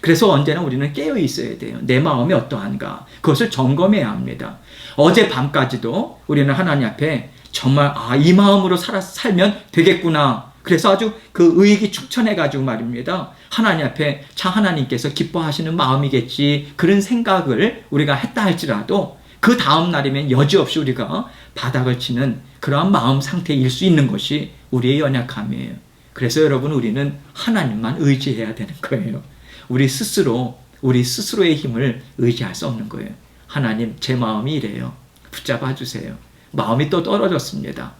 그래서 언제나 우리는 깨어 있어야 돼요. 내 마음이 어떠한가? 그것을 점검해야 합니다. 어제 밤까지도 우리는 하나님 앞에 정말 이 마음으로 살면 되겠구나. 그래서 아주 그 의익이 충천해가지고 말입니다. 하나님 앞에 하나님께서 기뻐하시는 마음이겠지. 그런 생각을 우리가 했다 할지라도 그 다음 날이면 여지없이 우리가 바닥을 치는 그러한 마음 상태일 수 있는 것이 우리의 연약함이에요. 그래서 여러분, 우리는 하나님만 의지해야 되는 거예요. 우리 스스로의 힘을 의지할 수 없는 거예요. 하나님, 제 마음이 이래요. 붙잡아 주세요. 마음이 또 떨어졌습니다.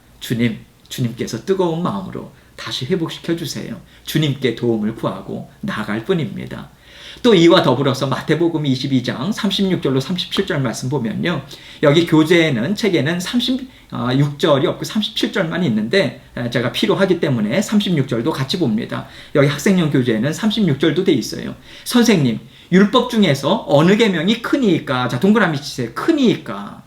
주님께서 뜨거운 마음으로 다시 회복시켜 주세요. 주님께 도움을 구하고 나아갈 뿐입니다. 또 이와 더불어서 마태복음 22장 36절로 37절 말씀 보면요, 여기 책에는 36절이 없고 37절만 있는데 제가 필요하기 때문에 36절도 같이 봅니다. 여기 학생용 교재에는 36절도 돼 있어요. 선생님, 율법 중에서 어느 계명이 크니까? 자, 동그라미 치세요. 크니까.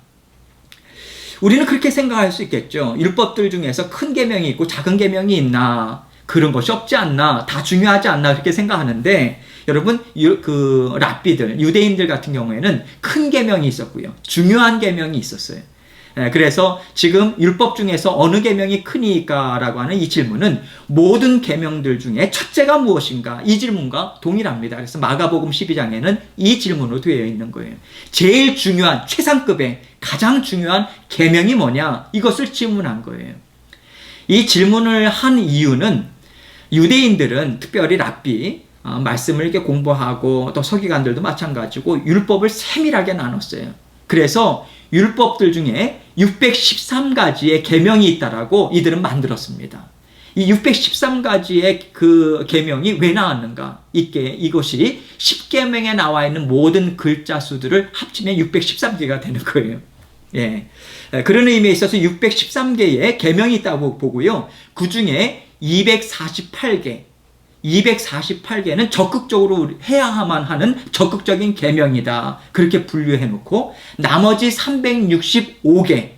우리는 그렇게 생각할 수 있겠죠. 율법들 중에서 큰 계명이 있고 작은 계명이 있나? 그런 것이 없지 않나? 다 중요하지 않나? 그렇게 생각하는데, 여러분, 랍비들, 유대인들 같은 경우에는 큰 계명이 있었고요, 중요한 계명이 있었어요. 그래서 지금 율법 중에서 어느 계명이 크니까? 라고 하는 이 질문은 모든 계명들 중에 첫째가 무엇인가? 이 질문과 동일합니다. 그래서 마가복음 12장에는 이 질문으로 되어 있는 거예요. 제일 중요한, 최상급의 가장 중요한 계명이 뭐냐? 이것을 질문한 거예요. 이 질문을 한 이유는 유대인들은, 특별히 랍비, 말씀을 이렇게 공부하고 또 서기관들도 마찬가지고 율법을 세밀하게 나눴어요. 그래서 율법들 중에 613가지의 계명이 있다라고 이들은 만들었습니다. 이 613가지의 그 계명이 왜 나왔는가? 이것이 10계명에 나와 있는 모든 글자 수들을 합치면 613개가 되는 거예요. 예. 그런 의미에 있어서 613개의 계명이 있다고 보고요. 그 중에 248개는 적극적으로 해야만 하는 적극적인 계명이다. 그렇게 분류해 놓고 나머지 365개,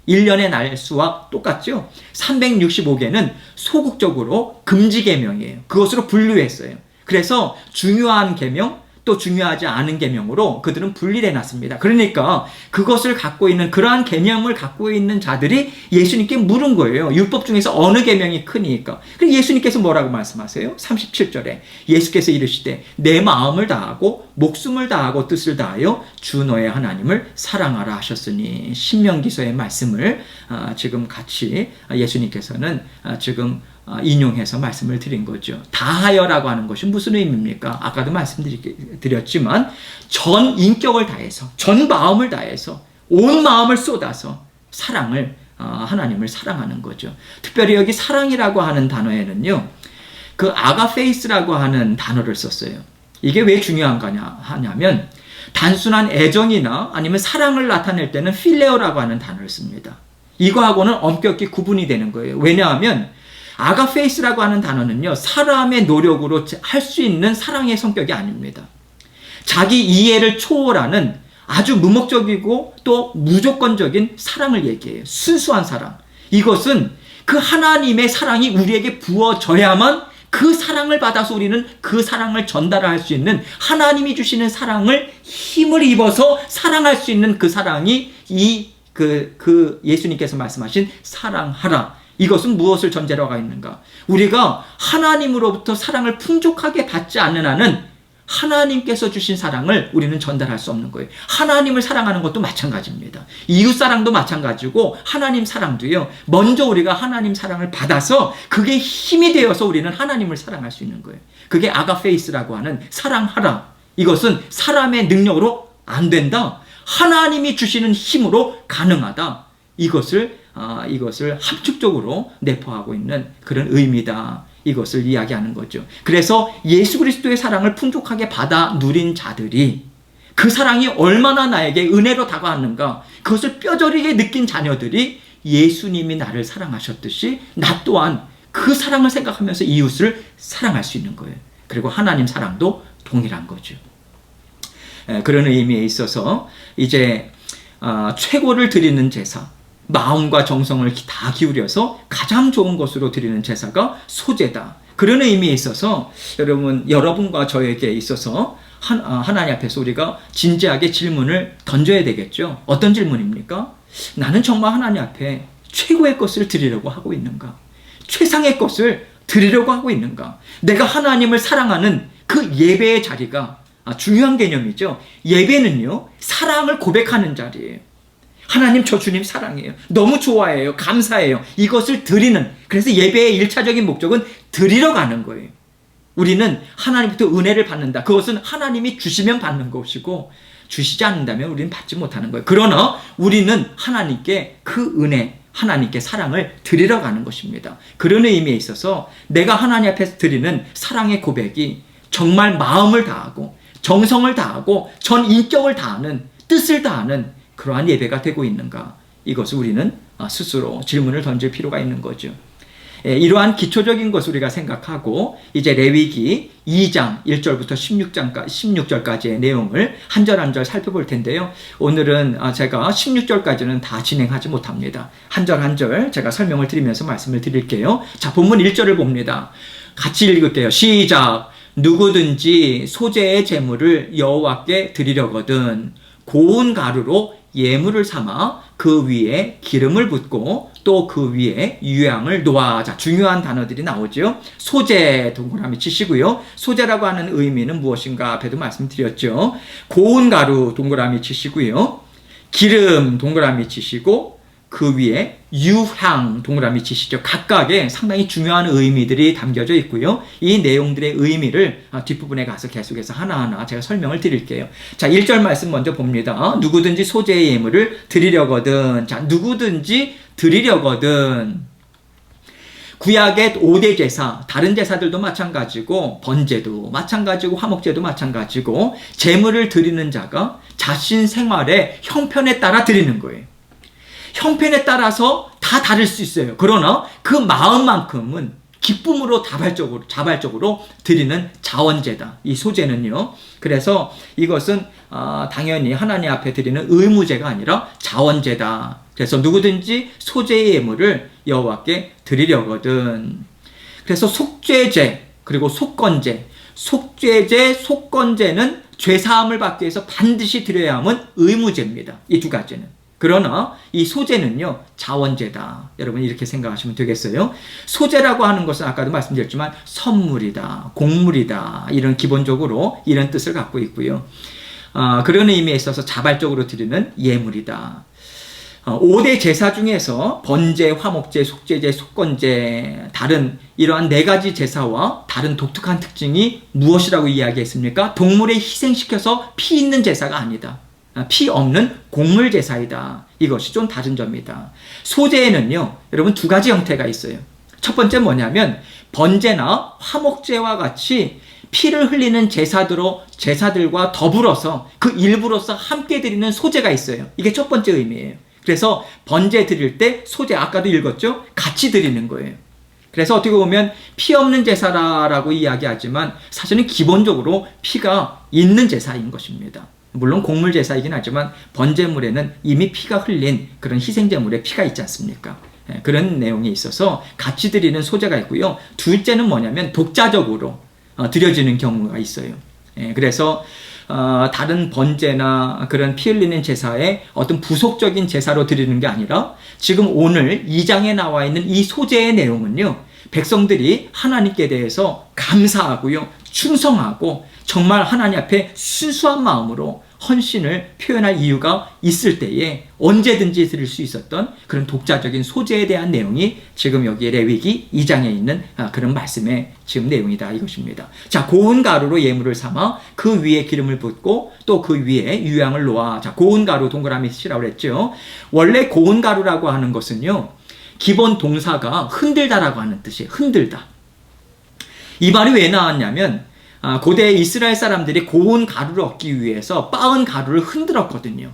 1년의 날수와 똑같죠? 365개는 소극적으로 금지 계명이에요. 그것으로 분류했어요. 그래서 중요한 계명, 또 중요하지 않은 계명으로 그들은 분리를 해놨습니다. 그러니까 그것을 갖고 있는, 그러한 계명을 갖고 있는 자들이 예수님께 물은 거예요. 율법 중에서 어느 계명이 크니까. 그럼 예수님께서 뭐라고 말씀하세요? 37절에 예수께서 이르시되 내 마음을 다하고 목숨을 다하고 뜻을 다하여 주 너의 하나님을 사랑하라 하셨으니, 신명기서의 말씀을 지금 같이 예수님께서는 지금 인용해서 말씀을 드린 거죠. 다하여라고 하는 것이 무슨 의미입니까? 아까도 말씀드렸지만 전 인격을 다해서, 전 마음을 다해서, 온 마음을 쏟아서 하나님을 사랑하는 거죠. 특별히 여기 사랑이라고 하는 단어에는요, 그 아가페이스라고 하는 단어를 썼어요. 이게 왜 중요한 거냐 하냐면, 단순한 애정이나 아니면 사랑을 나타낼 때는 필레오라고 하는 단어를 씁니다. 이거하고는 엄격히 구분이 되는 거예요. 왜냐하면 아가페이스라고 하는 단어는요, 사람의 노력으로 할 수 있는 사랑의 성격이 아닙니다. 자기 이해를 초월하는 아주 무목적이고 또 무조건적인 사랑을 얘기해요. 순수한 사랑. 이것은 그 하나님의 사랑이 우리에게 부어져야만 그 사랑을 받아서 우리는 그 사랑을 전달할 수 있는, 하나님이 주시는 사랑을 힘을 입어서 사랑할 수 있는 그 사랑이 예수님께서 말씀하신 사랑하라. 이것은 무엇을 전제로 하고 있는가? 우리가 하나님으로부터 사랑을 풍족하게 받지 않는 한은 하나님께서 주신 사랑을 우리는 전달할 수 없는 거예요. 하나님을 사랑하는 것도 마찬가지입니다. 이웃 사랑도 마찬가지고 하나님 사랑도요. 먼저 우리가 하나님 사랑을 받아서 그게 힘이 되어서 우리는 하나님을 사랑할 수 있는 거예요. 그게 아가페이스라고 하는 사랑하라. 이것은 사람의 능력으로 안 된다. 하나님이 주시는 힘으로 가능하다. 이것을 함축적으로 내포하고 있는 그런 의미다. 이것을 이야기하는 거죠. 그래서 예수 그리스도의 사랑을 풍족하게 받아 누린 자들이, 그 사랑이 얼마나 나에게 은혜로 다가왔는가, 그것을 뼈저리게 느낀 자녀들이 예수님이 나를 사랑하셨듯이 나 또한 그 사랑을 생각하면서 이웃을 사랑할 수 있는 거예요. 그리고 하나님 사랑도 동일한 거죠. 그런 의미에 있어서 이제 최고를 드리는 제사, 마음과 정성을 다 기울여서 가장 좋은 것으로 드리는 제사가 소제다. 그런 의미에 있어서 여러분과 저에게 있어서 하나님 앞에서 우리가 진지하게 질문을 던져야 되겠죠. 어떤 질문입니까? 나는 정말 하나님 앞에 최고의 것을 드리려고 하고 있는가? 최상의 것을 드리려고 하고 있는가? 내가 하나님을 사랑하는 그 예배의 자리가 중요한 개념이죠. 예배는요, 사랑을 고백하는 자리예요. 하나님, 저 주님 사랑해요. 너무 좋아해요. 감사해요. 이것을 드리는, 그래서 예배의 1차적인 목적은 드리러 가는 거예요. 우리는 하나님부터 은혜를 받는다. 그것은 하나님이 주시면 받는 것이고, 주시지 않는다면 우리는 받지 못하는 거예요. 그러나 우리는 하나님께 그 은혜, 하나님께 사랑을 드리러 가는 것입니다. 그런 의미에 있어서 내가 하나님 앞에서 드리는 사랑의 고백이 정말 마음을 다하고 정성을 다하고 전 인격을 다하는, 뜻을 다하는 그러한 예배가 되고 있는가? 이것을 우리는 스스로 질문을 던질 필요가 있는 거죠. 이러한 기초적인 것을 우리가 생각하고 이제 레위기 2장 1절부터 16절까지의 내용을 한 절 한 절 살펴볼 텐데요. 오늘은 제가 16절까지는 다 진행하지 못합니다. 한 절 한 절 제가 설명을 드리면서 말씀을 드릴게요. 자, 본문 1절을 봅니다. 같이 읽을게요. 시작. 누구든지 소제의 제물을 여호와께 드리려거든 고운 가루로 예물을 삼아 그 위에 기름을 붓고 또 그 위에 유향을 놓아. 자, 중요한 단어들이 나오죠. 소제 동그라미 치시고요. 소제라고 하는 의미는 무엇인가 앞에도 말씀드렸죠. 고운 가루 동그라미 치시고요. 기름 동그라미 치시고 그 위에 유향 동그라미 치시죠. 각각의 상당히 중요한 의미들이 담겨져 있고요. 이 내용들의 의미를 뒷부분에 가서 계속해서 하나하나 제가 설명을 드릴게요. 자, 1절 말씀 먼저 봅니다. 누구든지 소제의 예물을 드리려거든. 자, 누구든지 드리려거든. 구약의 5대 제사, 다른 제사들도 마찬가지고 번제도 마찬가지고 화목제도 마찬가지고 제물을 드리는 자가 자신 생활의 형편에 따라 드리는 거예요. 형편에 따라서 다 다를 수 있어요. 그러나 그 마음만큼은 기쁨으로 자발적으로 드리는 자원제다. 이 소제는요. 그래서 이것은 당연히 하나님 앞에 드리는 의무제가 아니라 자원제다. 그래서 누구든지 소제의 예물을 여호와께 드리려거든. 그래서 속죄제 그리고 속건제, 속죄제, 속건제는 죄사함을 받기 위해서 반드시 드려야 하는 의무제입니다. 이 두 가지는. 그러나 이 소제는요, 자원제다. 여러분 이렇게 생각하시면 되겠어요. 소제라고 하는 것은 아까도 말씀드렸지만 선물이다, 곡물이다, 이런 기본적으로 이런 뜻을 갖고 있고요. 그런 의미에 있어서 자발적으로 드리는 예물이다. 5대 제사 중에서 번제, 화목제, 속죄제, 속건제, 다른 이러한 4가지 제사와 다른 독특한 특징이 무엇이라고 이야기했습니까? 동물에 희생시켜서 피 있는 제사가 아니다. 피 없는 곡물 제사이다. 이것이 좀 다른 점이다. 소제에는요, 여러분 2가지 형태가 있어요. 첫 번째 뭐냐면 번제나 화목제와 같이 피를 흘리는 제사들과 더불어서 그 일부로서 함께 드리는 소제가 있어요. 이게 첫 번째 의미예요. 그래서 번제 드릴 때 소제, 아까도 읽었죠? 같이 드리는 거예요. 그래서 어떻게 보면 피 없는 제사라고 이야기하지만 사실은 기본적으로 피가 있는 제사인 것입니다. 물론 곡물 제사이긴 하지만 번제물에는 이미 피가 흘린 그런 희생제물에 피가 있지 않습니까? 그런 내용이 있어서 같이 드리는 소제가 있고요. 둘째는 뭐냐면 독자적으로 드려지는 경우가 있어요. 그래서 다른 번제나 그런 피 흘리는 제사에 어떤 부속적인 제사로 드리는 게 아니라 지금 오늘 2장에 나와 있는 이 소제의 내용은요, 백성들이 하나님께 대해서 감사하고요, 충성하고 정말 하나님 앞에 순수한 마음으로 헌신을 표현할 이유가 있을 때에 언제든지 드릴 수 있었던 그런 독자적인 소제에 대한 내용이 지금 여기 레위기 2장에 있는 그런 말씀의 지금 내용이다 이것입니다. 자, 고운 가루로 예물을 삼아 그 위에 기름을 붓고 또 그 위에 유향을 놓아. 자, 고운 가루 동그라미 치라고 그랬죠. 원래 고운 가루라고 하는 것은요, 기본 동사가 흔들다라고 하는 뜻이에요. 흔들다. 이 말이 왜 나왔냐면 고대 이스라엘 사람들이 고운 가루를 얻기 위해서 빻은 가루를 흔들었거든요.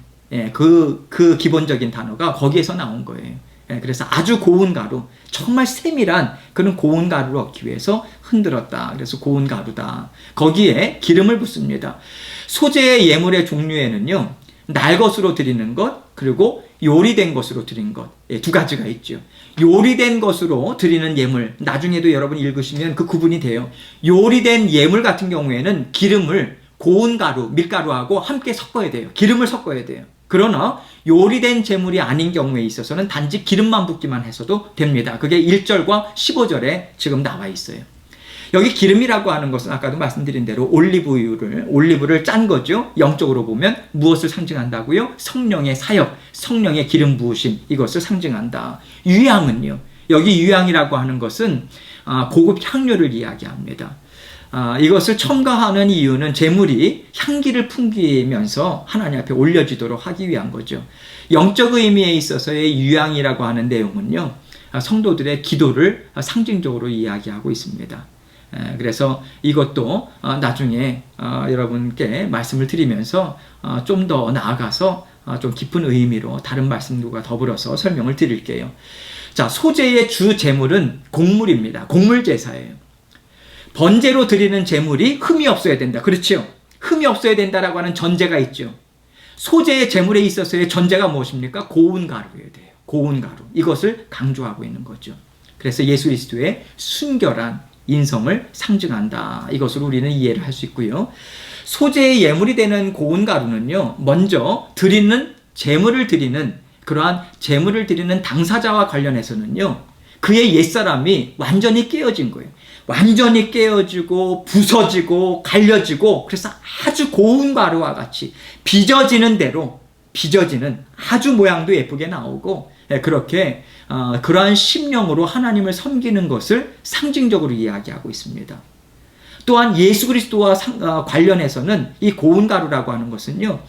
그 기본적인 단어가 거기에서 나온 거예요. 그래서 아주 고운 가루, 정말 세밀한 그런 고운 가루를 얻기 위해서 흔들었다. 그래서 고운 가루다. 거기에 기름을 붓습니다. 소제의 예물의 종류에는요, 날 것으로 드리는 것, 그리고 요리된 것으로 드린 것, 두 가지가 있죠. 요리된 것으로 드리는 예물, 나중에도 여러분 읽으시면 그 구분이 돼요. 요리된 예물 같은 경우에는 기름을 고운 가루, 밀가루하고 함께 섞어야 돼요. 기름을 섞어야 돼요. 그러나 요리된 제물이 아닌 경우에 있어서는 단지 기름만 붓기만 해서도 됩니다. 그게 1절과 15절에 지금 나와 있어요. 여기 기름이라고 하는 것은 아까도 말씀드린 대로 올리브를 짠 거죠. 영적으로 보면 무엇을 상징한다고요? 성령의 사역, 성령의 기름 부으심, 이것을 상징한다. 유향은요, 여기 유향이라고 하는 것은 고급 향료를 이야기합니다. 이것을 첨가하는 이유는 제물이 향기를 풍기면서 하나님 앞에 올려지도록 하기 위한 거죠. 영적 의미에 있어서의 유향이라고 하는 내용은요, 성도들의 기도를 상징적으로 이야기하고 있습니다. 그래서 이것도 나중에 여러분께 말씀을 드리면서 좀 더 나아가서 좀 깊은 의미로 다른 말씀들과 더불어서 설명을 드릴게요. 자, 소제의 주 제물은 곡물입니다. 곡물 제사예요. 번제로 드리는 제물이 흠이 없어야 된다. 그렇죠? 흠이 없어야 된다라고 하는 전제가 있죠. 소제의 제물에 있어서의 전제가 무엇입니까? 고운 가루여야 돼요. 고운 가루. 이것을 강조하고 있는 거죠. 그래서 예수 그리스도의 순결한 인성을 상징한다. 이것으로 우리는 이해를 할 수 있고요. 소제의 예물이 되는 고운 가루는요, 먼저 제물을 드리는 그러한 제물을 드리는 당사자와 관련해서는요, 그의 옛사람이 완전히 깨어진 거예요. 완전히 깨어지고 부서지고 갈려지고, 그래서 아주 고운 가루와 같이 빚어지는 대로 빚어지는, 아주 모양도 예쁘게 나오고, 그렇게 그러한 심령으로 하나님을 섬기는 것을 상징적으로 이야기하고 있습니다. 또한 예수 그리스도와 관련해서는 이 고운 가루라고 하는 것은요,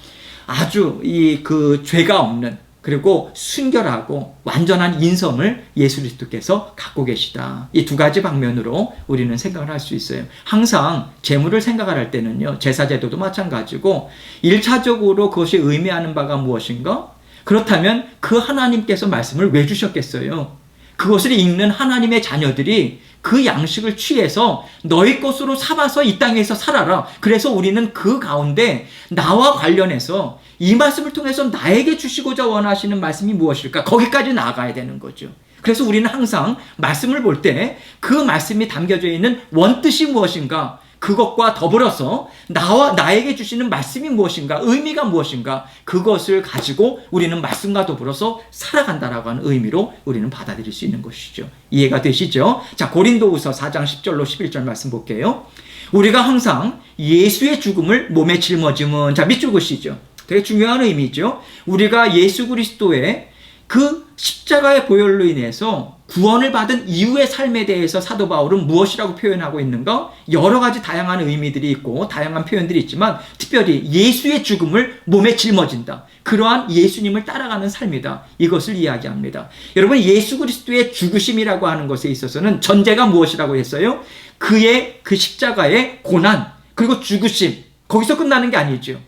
아주 그 죄가 없는, 그리고 순결하고 완전한 인성을 예수 그리스도께서 갖고 계시다. 이 두 가지 방면으로 우리는 생각을 할 수 있어요. 항상 제물을 생각할 때는요, 제사제도도 마찬가지고 1차적으로 그것이 의미하는 바가 무엇인가? 그렇다면 그 하나님께서 말씀을 왜 주셨겠어요? 그것을 읽는 하나님의 자녀들이 그 양식을 취해서 너희 것으로 삼아서 이 땅에서 살아라. 그래서 우리는 그 가운데 나와 관련해서 이 말씀을 통해서 나에게 주시고자 원하시는 말씀이 무엇일까? 거기까지 나아가야 되는 거죠. 그래서 우리는 항상 말씀을 볼 때 그 말씀이 담겨져 있는 원뜻이 무엇인가? 그것과 더불어서 나에게 주시는 말씀이 무엇인가, 의미가 무엇인가, 그것을 가지고 우리는 말씀과 더불어서 살아간다라고 하는 의미로 우리는 받아들일 수 있는 것이죠. 이해가 되시죠? 자, 고린도후서 4장 10절로 11절 말씀 볼게요. 우리가 항상 예수의 죽음을 몸에 짊어짐은, 자, 밑줄 그시죠. 되게 중요한 의미죠. 우리가 예수 그리스도의 그 십자가의 보혈로 인해서 구원을 받은 이후의 삶에 대해서 사도 바울은 무엇이라고 표현하고 있는가? 여러 가지 다양한 의미들이 있고 다양한 표현들이 있지만 특별히 예수의 죽음을 몸에 짊어진다. 그러한 예수님을 따라가는 삶이다. 이것을 이야기합니다. 여러분, 예수 그리스도의 죽으심이라고 하는 것에 있어서는 전제가 무엇이라고 했어요? 그의 그 십자가의 고난 그리고 죽으심, 거기서 끝나는 게 아니죠.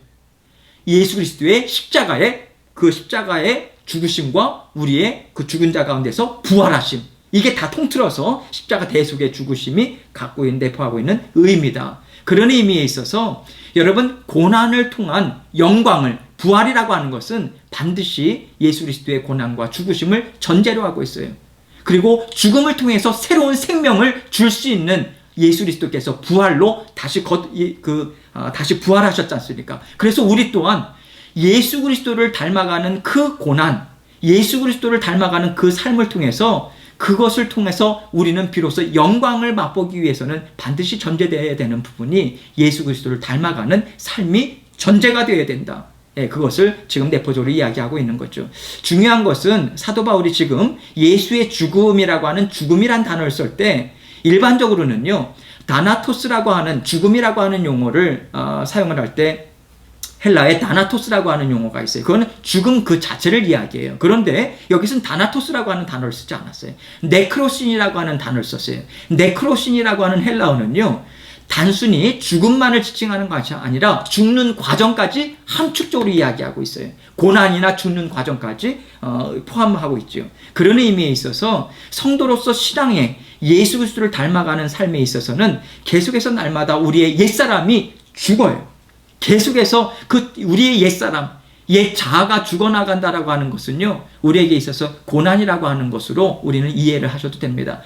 예수 그리스도의 십자가의 죽으심과 우리의 그 죽은 자 가운데서 부활하심, 이게 다 통틀어서 십자가 대속의 죽으심이 갖고 있는, 내포하고 있는 의미다. 그런 의미에 있어서 여러분, 고난을 통한 영광을, 부활이라고 하는 것은 반드시 예수 그리스도의 고난과 죽으심을 전제로 하고 있어요. 그리고 죽음을 통해서 새로운 생명을 줄 수 있는 예수 그리스도께서 부활로 다시 부활하셨지 않습니까? 그래서 우리 또한 예수 그리스도를 닮아가는 그 고난, 예수 그리스도를 닮아가는 그 삶을 통해서, 그것을 통해서 우리는 비로소 영광을 맛보기 위해서는 반드시 전제되어야 되는 부분이 예수 그리스도를 닮아가는 삶이 전제가 되어야 된다. 그것을 지금 내포적으로 이야기하고 있는 거죠. 중요한 것은 사도 바울이 지금 예수의 죽음이라고 하는 죽음이란 단어를 쓸 때 일반적으로는요, 다나토스라고 하는 죽음이라고 하는 용어를 사용을 할 때 헬라에 다나토스라고 하는 용어가 있어요. 그건 죽음 그 자체를 이야기해요. 그런데 여기서는 다나토스라고 하는 단어를 쓰지 않았어요. 네크로신이라고 하는 단어를 썼어요. 네크로신이라고 하는 헬라어는요, 단순히 죽음만을 지칭하는 것이 아니라 죽는 과정까지 함축적으로 이야기하고 있어요. 고난이나 죽는 과정까지 포함하고 있죠. 그런 의미에 있어서 성도로서 신앙에 예수 그리스도를 닮아가는 삶에 있어서는 계속해서 날마다 우리의 옛사람이 죽어요. 계속해서 우리의 옛사람, 옛 자아가 죽어나간다라고 하는 것은요, 우리에게 있어서 고난이라고 하는 것으로 우리는 이해를 하셔도 됩니다.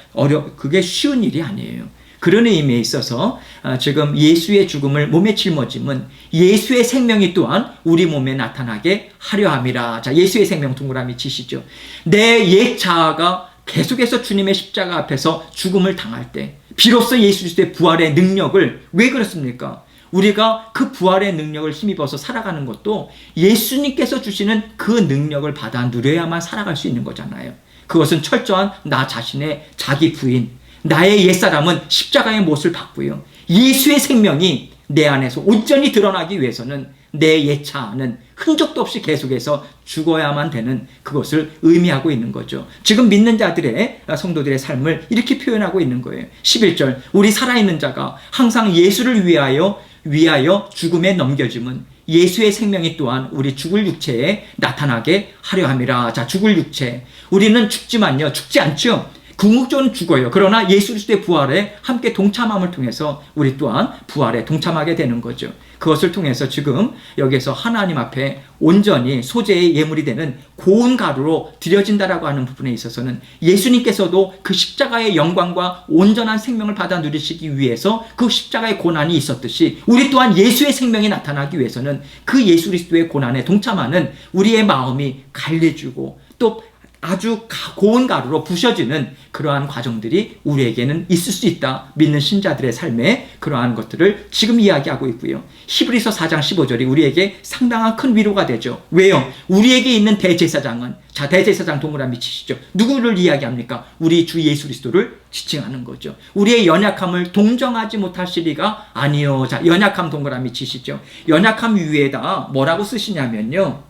그게 쉬운 일이 아니에요. 그런 의미에 있어서 지금 예수의 죽음을 몸에 짊어짐은 예수의 생명이 또한 우리 몸에 나타나게 하려 함이라. 자, 예수의 생명 동그라미 치시죠. 내 옛 자아가 계속해서 주님의 십자가 앞에서 죽음을 당할 때 비로소 예수 그리스도의 부활의 능력을, 왜 그렇습니까? 우리가 그 부활의 능력을 힘입어서 살아가는 것도 예수님께서 주시는 그 능력을 받아 누려야만 살아갈 수 있는 거잖아요. 그것은 철저한 나 자신의 자기 부인, 나의 옛사람은 십자가의 못을 받고요, 예수의 생명이 내 안에서 온전히 드러나기 위해서는 내 옛자아는 흔적도 없이 계속해서 죽어야만 되는, 그것을 의미하고 있는 거죠. 지금 믿는 자들의, 성도들의 삶을 이렇게 표현하고 있는 거예요. 11절, 우리 살아있는 자가 항상 예수를 위하여 죽음에 넘겨짐은 예수의 생명이 또한 우리 죽을 육체에 나타나게 하려 함이라. 자, 죽을 육체, 우리는 죽지만요, 죽지 않죠. 궁극적으로는 죽어요. 그러나 예수 그리스도의 부활에 함께 동참함을 통해서 우리 또한 부활에 동참하게 되는 거죠. 그것을 통해서 지금 여기에서 하나님 앞에 온전히 소재의 예물이 되는 고운 가루로 드려진다라고 하는 부분에 있어서는 예수님께서도 그 십자가의 영광과 온전한 생명을 받아 누리시기 위해서 그 십자가의 고난이 있었듯이 우리 또한 예수의 생명이 나타나기 위해서는 그 예수 그리스도의 고난에 동참하는 우리의 마음이 갈려지고 또 아주 고운 가루로 부셔지는 그러한 과정들이 우리에게는 있을 수 있다. 믿는 신자들의 삶에 그러한 것들을 지금 이야기하고 있고요. 히브리서 4장 15절이 우리에게 상당한 큰 위로가 되죠. 왜요? 우리에게 있는 대제사장은, 자, 대제사장 동그라미 치시죠. 누구를 이야기합니까? 우리 주 예수 그리스도를 지칭하는 거죠. 우리의 연약함을 동정하지 못하시리가 아니요. 자, 연약함 동그라미 치시죠. 연약함 위에다 뭐라고 쓰시냐면요,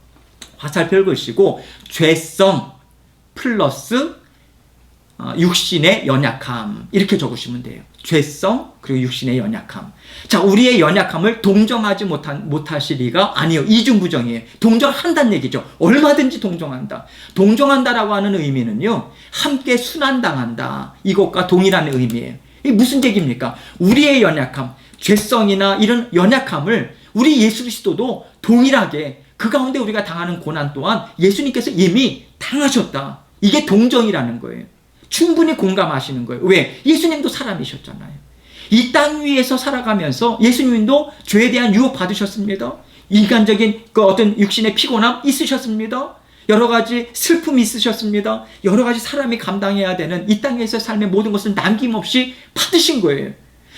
화살표 긁으시고 죄성 플러스 육신의 연약함, 이렇게 적으시면 돼요. 죄성 그리고 육신의 연약함. 자, 우리의 연약함을 동정하지 못하시리가 아니요. 이중부정이에요. 동정한다는 얘기죠. 얼마든지 동정한다. 동정한다라고 하는 의미는요, 함께 순환당한다, 이것과 동일한 의미예요. 이게 무슨 얘기입니까? 우리의 연약함, 죄성이나 이런 연약함을 우리 예수 그리스도도 동일하게 그 가운데 우리가 당하는 고난 또한 예수님께서 이미 당하셨다. 이게 동정이라는 거예요. 충분히 공감하시는 거예요. 왜? 예수님도 사람이셨잖아요. 이 땅 위에서 살아가면서 예수님도 죄에 대한 유혹 받으셨습니다. 인간적인 그 어떤 육신의 피곤함 있으셨습니다. 여러 가지 슬픔이 있으셨습니다. 여러 가지 사람이 감당해야 되는 이 땅에서 삶의 모든 것을 남김없이 받으신 거예요.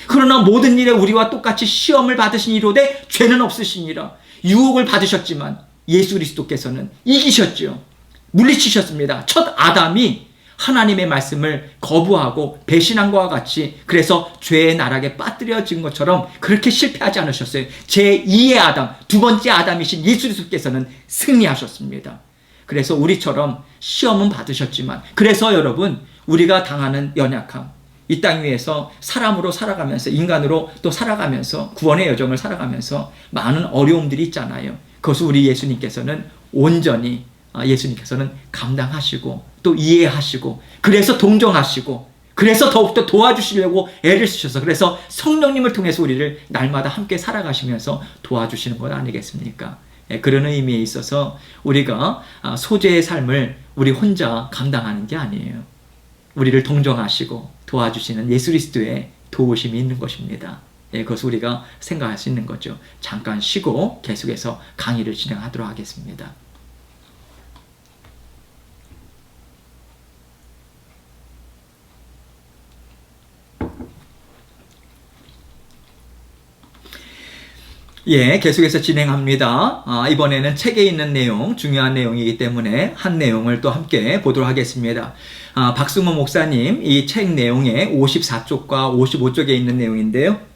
그러나 모든 일에 우리와 똑같이 시험을 받으신 이로되 죄는 없으시니라. 유혹을 받으셨지만 예수 그리스도께서는 이기셨죠. 물리치셨습니다. 첫 아담이 하나님의 말씀을 거부하고 배신한 것과 같이 그래서 죄의 나락에 빠뜨려진 것처럼 그렇게 실패하지 않으셨어요. 제2의 아담, 두 번째 아담이신 예수 그리스도께서는 승리하셨습니다. 그래서 우리처럼 시험은 받으셨지만 그래서 여러분 우리가 당하는 연약함, 이 땅 위에서 사람으로 살아가면서 인간으로 또 살아가면서 구원의 여정을 살아가면서 많은 어려움들이 있잖아요. 그것을 우리 예수님께서는 온전히 예수님께서는 감당하시고 또 이해하시고 그래서 동정하시고 그래서 더욱더 도와주시려고 애를 쓰셔서 그래서 성령님을 통해서 우리를 날마다 함께 살아가시면서 도와주시는 것 아니겠습니까? 그런 의미에 있어서 우리가 소재의 삶을 우리 혼자 감당하는 게 아니에요. 우리를 동정하시고 도와주시는 예수 그리스도의 도우심이 있는 것입니다. 그것을 우리가 생각할 수 있는 거죠. 잠깐 쉬고 계속해서 강의를 진행하도록 하겠습니다. 계속해서 진행합니다. 이번에는 책에 있는 내용, 중요한 내용이기 때문에 한 내용을 또 함께 보도록 하겠습니다. 박승호 목사님 이 책 내용의 54쪽과 55쪽에 있는 내용인데요.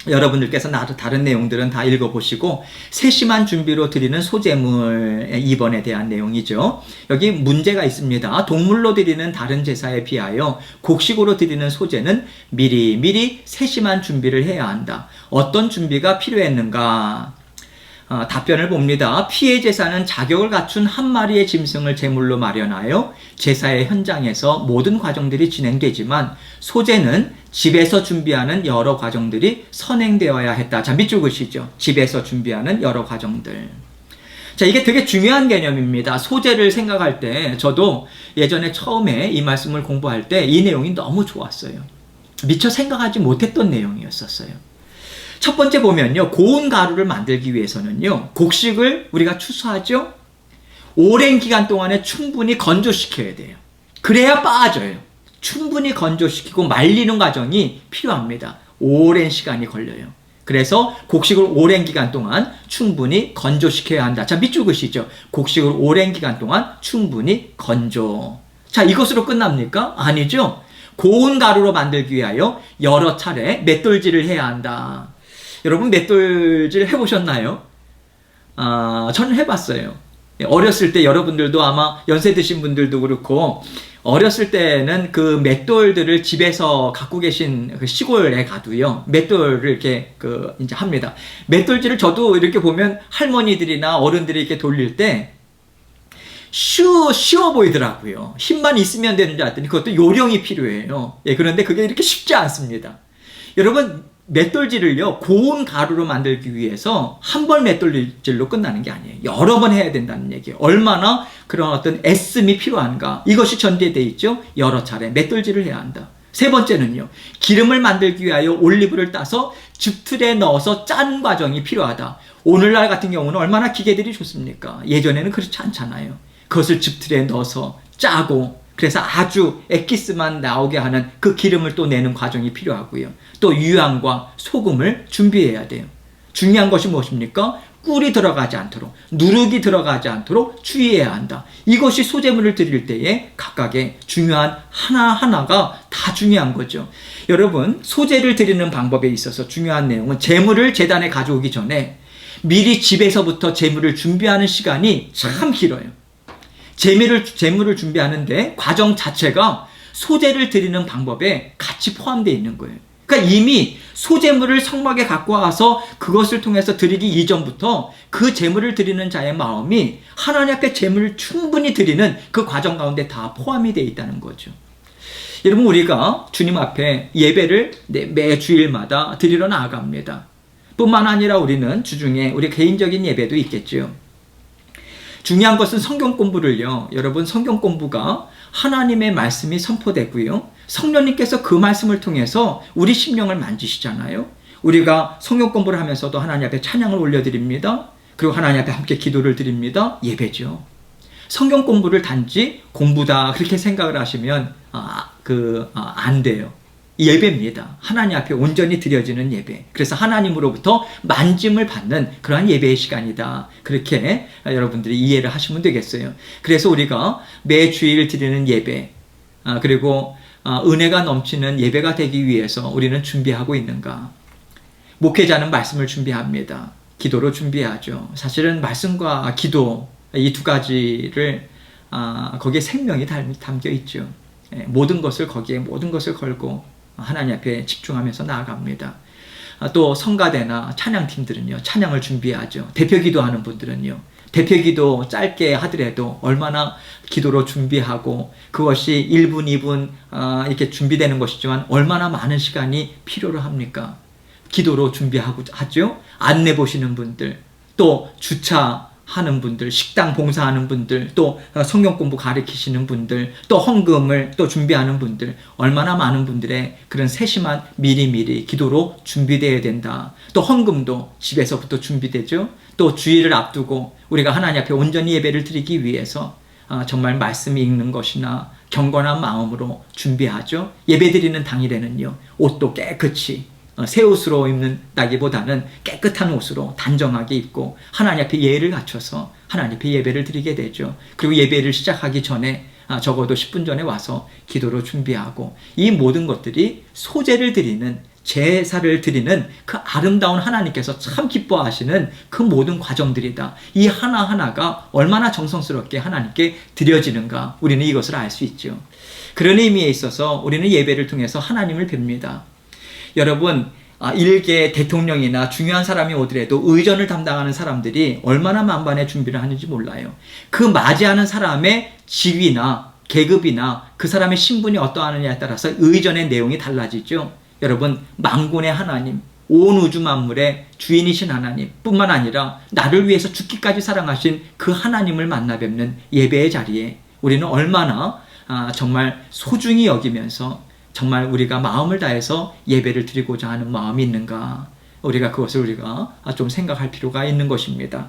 여러분들께서 다른 내용들은 다 읽어보시고 세심한 준비로 드리는 소제물 2번에 대한 내용이죠. 여기 문제가 있습니다. 동물로 드리는 다른 제사에 비하여 곡식으로 드리는 소제는 미리 세심한 준비를 해야 한다. 어떤 준비가 필요했는가? 답변을 봅니다. 피해 제사는 자격을 갖춘 한 마리의 짐승을 제물로 마련하여 제사의 현장에서 모든 과정들이 진행되지만 소제는 집에서 준비하는 여러 과정들이 선행되어야 했다. 자, 밑줄 그시죠. 집에서 준비하는 여러 과정들. 자, 이게 되게 중요한 개념입니다. 소제를 생각할 때 저도 예전에 처음에 이 말씀을 공부할 때 이 내용이 너무 좋았어요. 미처 생각하지 못했던 내용이었었어요. 첫 번째 보면요. 고운 가루를 만들기 위해서는요. 곡식을 우리가 추수하죠. 오랜 기간 동안에 충분히 건조시켜야 돼요. 그래야 빠져요. 충분히 건조시키고 말리는 과정이 필요합니다. 오랜 시간이 걸려요. 그래서 곡식을 오랜 기간 동안 충분히 건조시켜야 한다. 자, 밑줄 그시죠. 곡식을 오랜 기간 동안 충분히 건조. 자, 이것으로 끝납니까? 아니죠. 고운 가루로 만들기 위하여 여러 차례 맷돌질을 해야 한다. 여러분 맷돌질 해보셨나요? 저는 해봤어요. 어렸을 때 여러분들도 아마 연세 드신 분들도 그렇고 어렸을 때는 그 맷돌들을 집에서 갖고 계신 그 시골에 가도요 맷돌을 이렇게 이제 합니다. 맷돌질을 저도 이렇게 보면 할머니들이나 어른들이 이렇게 돌릴 때 쉬워 보이더라고요. 힘만 있으면 되는 줄 알았더니 그것도 요령이 필요해요. 그런데 그게 이렇게 쉽지 않습니다. 여러분 맷돌질을요 고운 가루로 만들기 위해서 한 번 맷돌질로 끝나는 게 아니에요. 여러 번 해야 된다는 얘기예요. 얼마나 그런 어떤 애씀이 필요한가, 이것이 전제되어 있죠. 여러 차례 맷돌질을 해야 한다. 세 번째는요, 기름을 만들기 위하여 올리브를 따서 즙틀에 넣어서 짠 과정이 필요하다. 오늘날 같은 경우는 얼마나 기계들이 좋습니까? 예전에는 그렇지 않잖아요. 그것을 즙틀에 넣어서 짜고 그래서 아주 엑기스만 나오게 하는 그 기름을 또 내는 과정이 필요하고요. 또 유향과 소금을 준비해야 돼요. 중요한 것이 무엇입니까? 꿀이 들어가지 않도록, 누룩이 들어가지 않도록 주의해야 한다. 이것이 소제물을 드릴 때에 각각의 중요한 하나하나가 다 중요한 거죠. 여러분, 소제를 드리는 방법에 있어서 중요한 내용은 제물을 제단에 가져오기 전에 미리 집에서부터 제물을 준비하는 시간이 참 길어요. 제물을 준비하는데 과정 자체가 소제를 드리는 방법에 같이 포함되어 있는 거예요. 그러니까 이미 소제물을 성막에 갖고 와서 그것을 통해서 드리기 이전부터 그 제물을 드리는 자의 마음이 하나님 앞에 제물을 충분히 드리는 그 과정 가운데 다 포함이 되어 있다는 거죠. 여러분, 우리가 주님 앞에 예배를 매 주일마다 드리러 나아갑니다. 뿐만 아니라 우리는 주중에 우리 개인적인 예배도 있겠죠. 중요한 것은 성경 공부를요. 여러분, 성경 공부가 하나님의 말씀이 선포되고요. 성령님께서 그 말씀을 통해서 우리 심령을 만지시잖아요. 우리가 성경 공부를 하면서도 하나님 앞에 찬양을 올려드립니다. 그리고 하나님 앞에 함께 기도를 드립니다. 예배죠. 성경 공부를 단지 공부다 그렇게 생각을 하시면 안 돼요. 예배입니다. 하나님 앞에 온전히 드려지는 예배. 그래서 하나님으로부터 만짐을 받는 그러한 예배의 시간이다. 그렇게 여러분들이 이해를 하시면 되겠어요. 그래서 우리가 매 주일 드리는 예배, 그리고 은혜가 넘치는 예배가 되기 위해서 우리는 준비하고 있는가? 목회자는 말씀을 준비합니다. 기도로 준비하죠. 사실은 말씀과 기도 이 두 가지를 거기에 생명이 담겨 있죠. 모든 것을 거기에 모든 것을 걸고 하나님 앞에 집중하면서 나아갑니다. 또 성가대나 찬양팀들은요, 찬양을 준비하죠. 대표 기도하는 분들은요, 대표 기도 짧게 하더라도 얼마나 기도로 준비하고 그것이 1분, 2분 이렇게 준비되는 것이지만 얼마나 많은 시간이 필요로 합니까? 기도로 준비하고 하죠. 안내 보시는 분들, 또 주차하는 분들, 식당 봉사하는 분들, 또 성경 공부 가르치시는 분들, 또 헌금을 또 준비하는 분들, 얼마나 많은 분들의 그런 세심한 미리미리 기도로 준비되어야 된다. 또 헌금도 집에서부터 준비되죠. 또 주일을 앞두고 우리가 하나님 앞에 온전히 예배를 드리기 위해서 정말 말씀이 읽는 것이나 경건한 마음으로 준비하죠. 예배 드리는 당일에는요, 옷도 깨끗이 새 옷으로 입는다기보다는 깨끗한 옷으로 단정하게 입고 하나님 앞에 예의를 갖춰서 하나님 앞에 예배를 드리게 되죠. 그리고 예배를 시작하기 전에 적어도 10분 전에 와서 기도로 준비하고, 이 모든 것들이 소제를 드리는, 제사를 드리는 그 아름다운 하나님께서 참 기뻐하시는 그 모든 과정들이다. 이 하나하나가 얼마나 정성스럽게 하나님께 드려지는가, 우리는 이것을 알 수 있죠. 그런 의미에 있어서 우리는 예배를 통해서 하나님을 뵙니다. 여러분, 일개 대통령이나 중요한 사람이 오더라도 의전을 담당하는 사람들이 얼마나 만반의 준비를 하는지 몰라요. 그 맞이하는 사람의 직위나 계급이나 그 사람의 신분이 어떠하느냐에 따라서 의전의 내용이 달라지죠. 여러분, 만군의 하나님, 온 우주 만물의 주인이신 하나님 뿐만 아니라 나를 위해서 죽기까지 사랑하신 그 하나님을 만나 뵙는 예배의 자리에 우리는 얼마나 정말 소중히 여기면서 정말 우리가 마음을 다해서 예배를 드리고자 하는 마음이 있는가, 우리가 그것을 우리가 좀 생각할 필요가 있는 것입니다.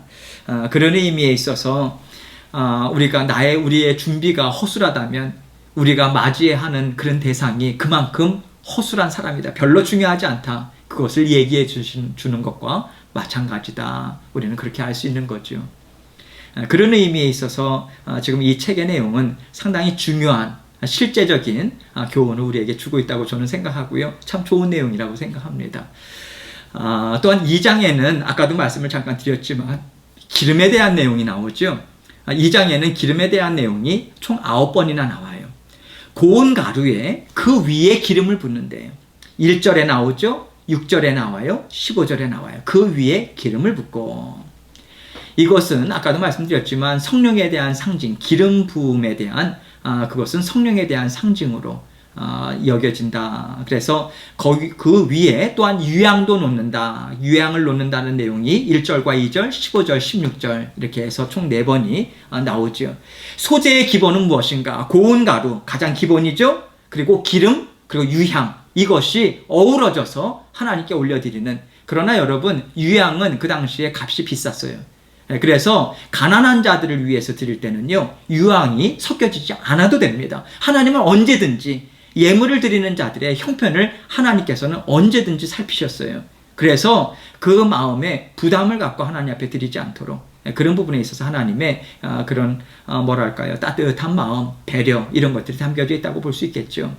그런 의미에 있어서 우리의 준비가 허술하다면 우리가 맞이해야 하는 그런 대상이 그만큼 허술한 사람이다, 별로 중요하지 않다, 그것을 얘기해 주는 것과 마찬가지다. 우리는 그렇게 알 수 있는 거죠. 그런 의미에 있어서 지금 이 책의 내용은 상당히 중요한 실제적인 교훈을 우리에게 주고 있다고 저는 생각하고요. 참 좋은 내용이라고 생각합니다. 또한 2장에는 아까도 말씀을 잠깐 드렸지만 기름에 대한 내용이 나오죠. 2장에는 기름에 대한 내용이 총 9번이나 나와요. 고운 가루에 그 위에 기름을 붓는데요. 1절에 나오죠. 6절에 나와요. 15절에 나와요. 그 위에 기름을 붓고, 이것은 아까도 말씀드렸지만 성령에 대한 상징, 기름 부음에 대한 그것은 성령에 대한 상징으로 여겨진다. 그래서 그 위에 또한 유향도 놓는다. 유향을 놓는다는 내용이 1절과 2절, 15절, 16절 이렇게 해서 총 4번이 나오죠. 소재의 기본은 무엇인가? 고운 가루, 가장 기본이죠. 그리고 기름, 그리고 유향, 이것이 어우러져서 하나님께 올려드리는. 그러나 여러분, 유향은 그 당시에 값이 비쌌어요. 그래서 가난한 자들을 위해서 드릴 때는요, 유황이 섞여지지 않아도 됩니다. 하나님은 언제든지 예물을 드리는 자들의 형편을 하나님께서는 언제든지 살피셨어요. 그래서 그 마음에 부담을 갖고 하나님 앞에 드리지 않도록, 그런 부분에 있어서 하나님의 그런 따뜻한 마음, 배려, 이런 것들이 담겨져 있다고 볼 수 있겠죠.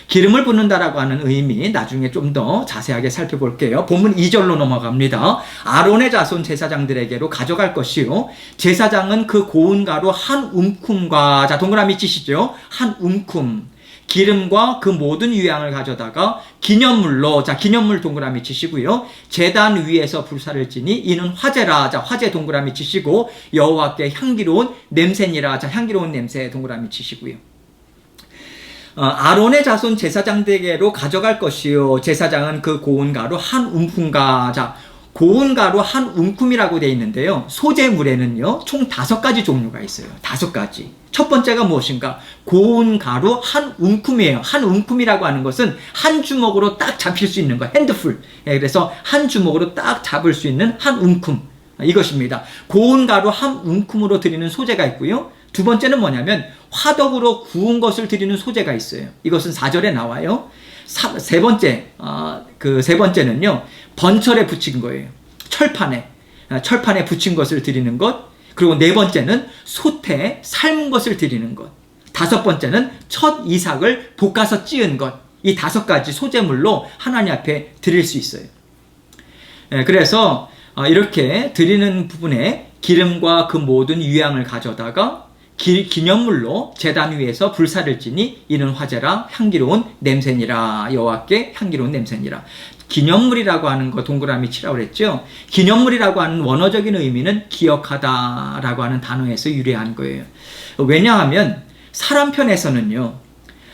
기름을 붓는다라고 하는 의미 나중에 좀 더 자세하게 살펴볼게요. 본문 2절로 넘어갑니다. 아론의 자손 제사장들에게로 가져갈 것이요, 제사장은 그 고운 가루 한 움큼과, 자 동그라미 치시죠. 한 움큼 기름과 그 모든 유향을 가져다가 기념물로, 자 기념물 동그라미 치시고요, 제단 위에서 불사를 지니 이는 화제라, 자 화제 동그라미 치시고, 여호와께 향기로운 냄새니라, 자 향기로운 냄새 동그라미 치시고요. 아론의 자손 제사장들에게로 가져갈 것이요, 제사장은 그 고운 가루 한 움큼과, 자 고운 가루 한 움큼이라고 되어 있는데요, 소재물에는요 총 5가지 종류가 있어요. 5가지. 첫 번째가 무엇인가? 고운 가루 한 움큼이에요. 한 움큼이라고 하는 것은 한 주먹으로 딱 잡힐 수 있는 거, 핸드풀. 그래서 한 주먹으로 딱 잡을 수 있는 한 움큼, 이것입니다. 고운 가루 한 움큼으로 드리는 소재가 있고요, 두 번째는 뭐냐면 화덕으로 구운 것을 드리는 소재가 있어요. 이것은 4절에 나와요. 세 번째는요, 번철에 붙인 거예요. 철판에 붙인 것을 드리는 것. 그리고 4번째는 솥에 삶은 것을 드리는 것. 다섯 번째는 첫 이삭을 볶아서 찌은 것. 이 다섯 가지 소재물로 하나님 앞에 드릴 수 있어요. 그래서 이렇게 드리는 부분에 기름과 그 모든 유향을 가져다가 기념물로 제단 위에서 불사를 지니 이는 화제라 향기로운 냄새니라. 여호와께 향기로운 냄새니라. 기념물이라고 하는 거 동그라미 치라고 그랬죠. 기념물이라고 하는 원어적인 의미는 기억하다라고 하는 단어에서 유래한 거예요. 왜냐하면 사람 편에서는요,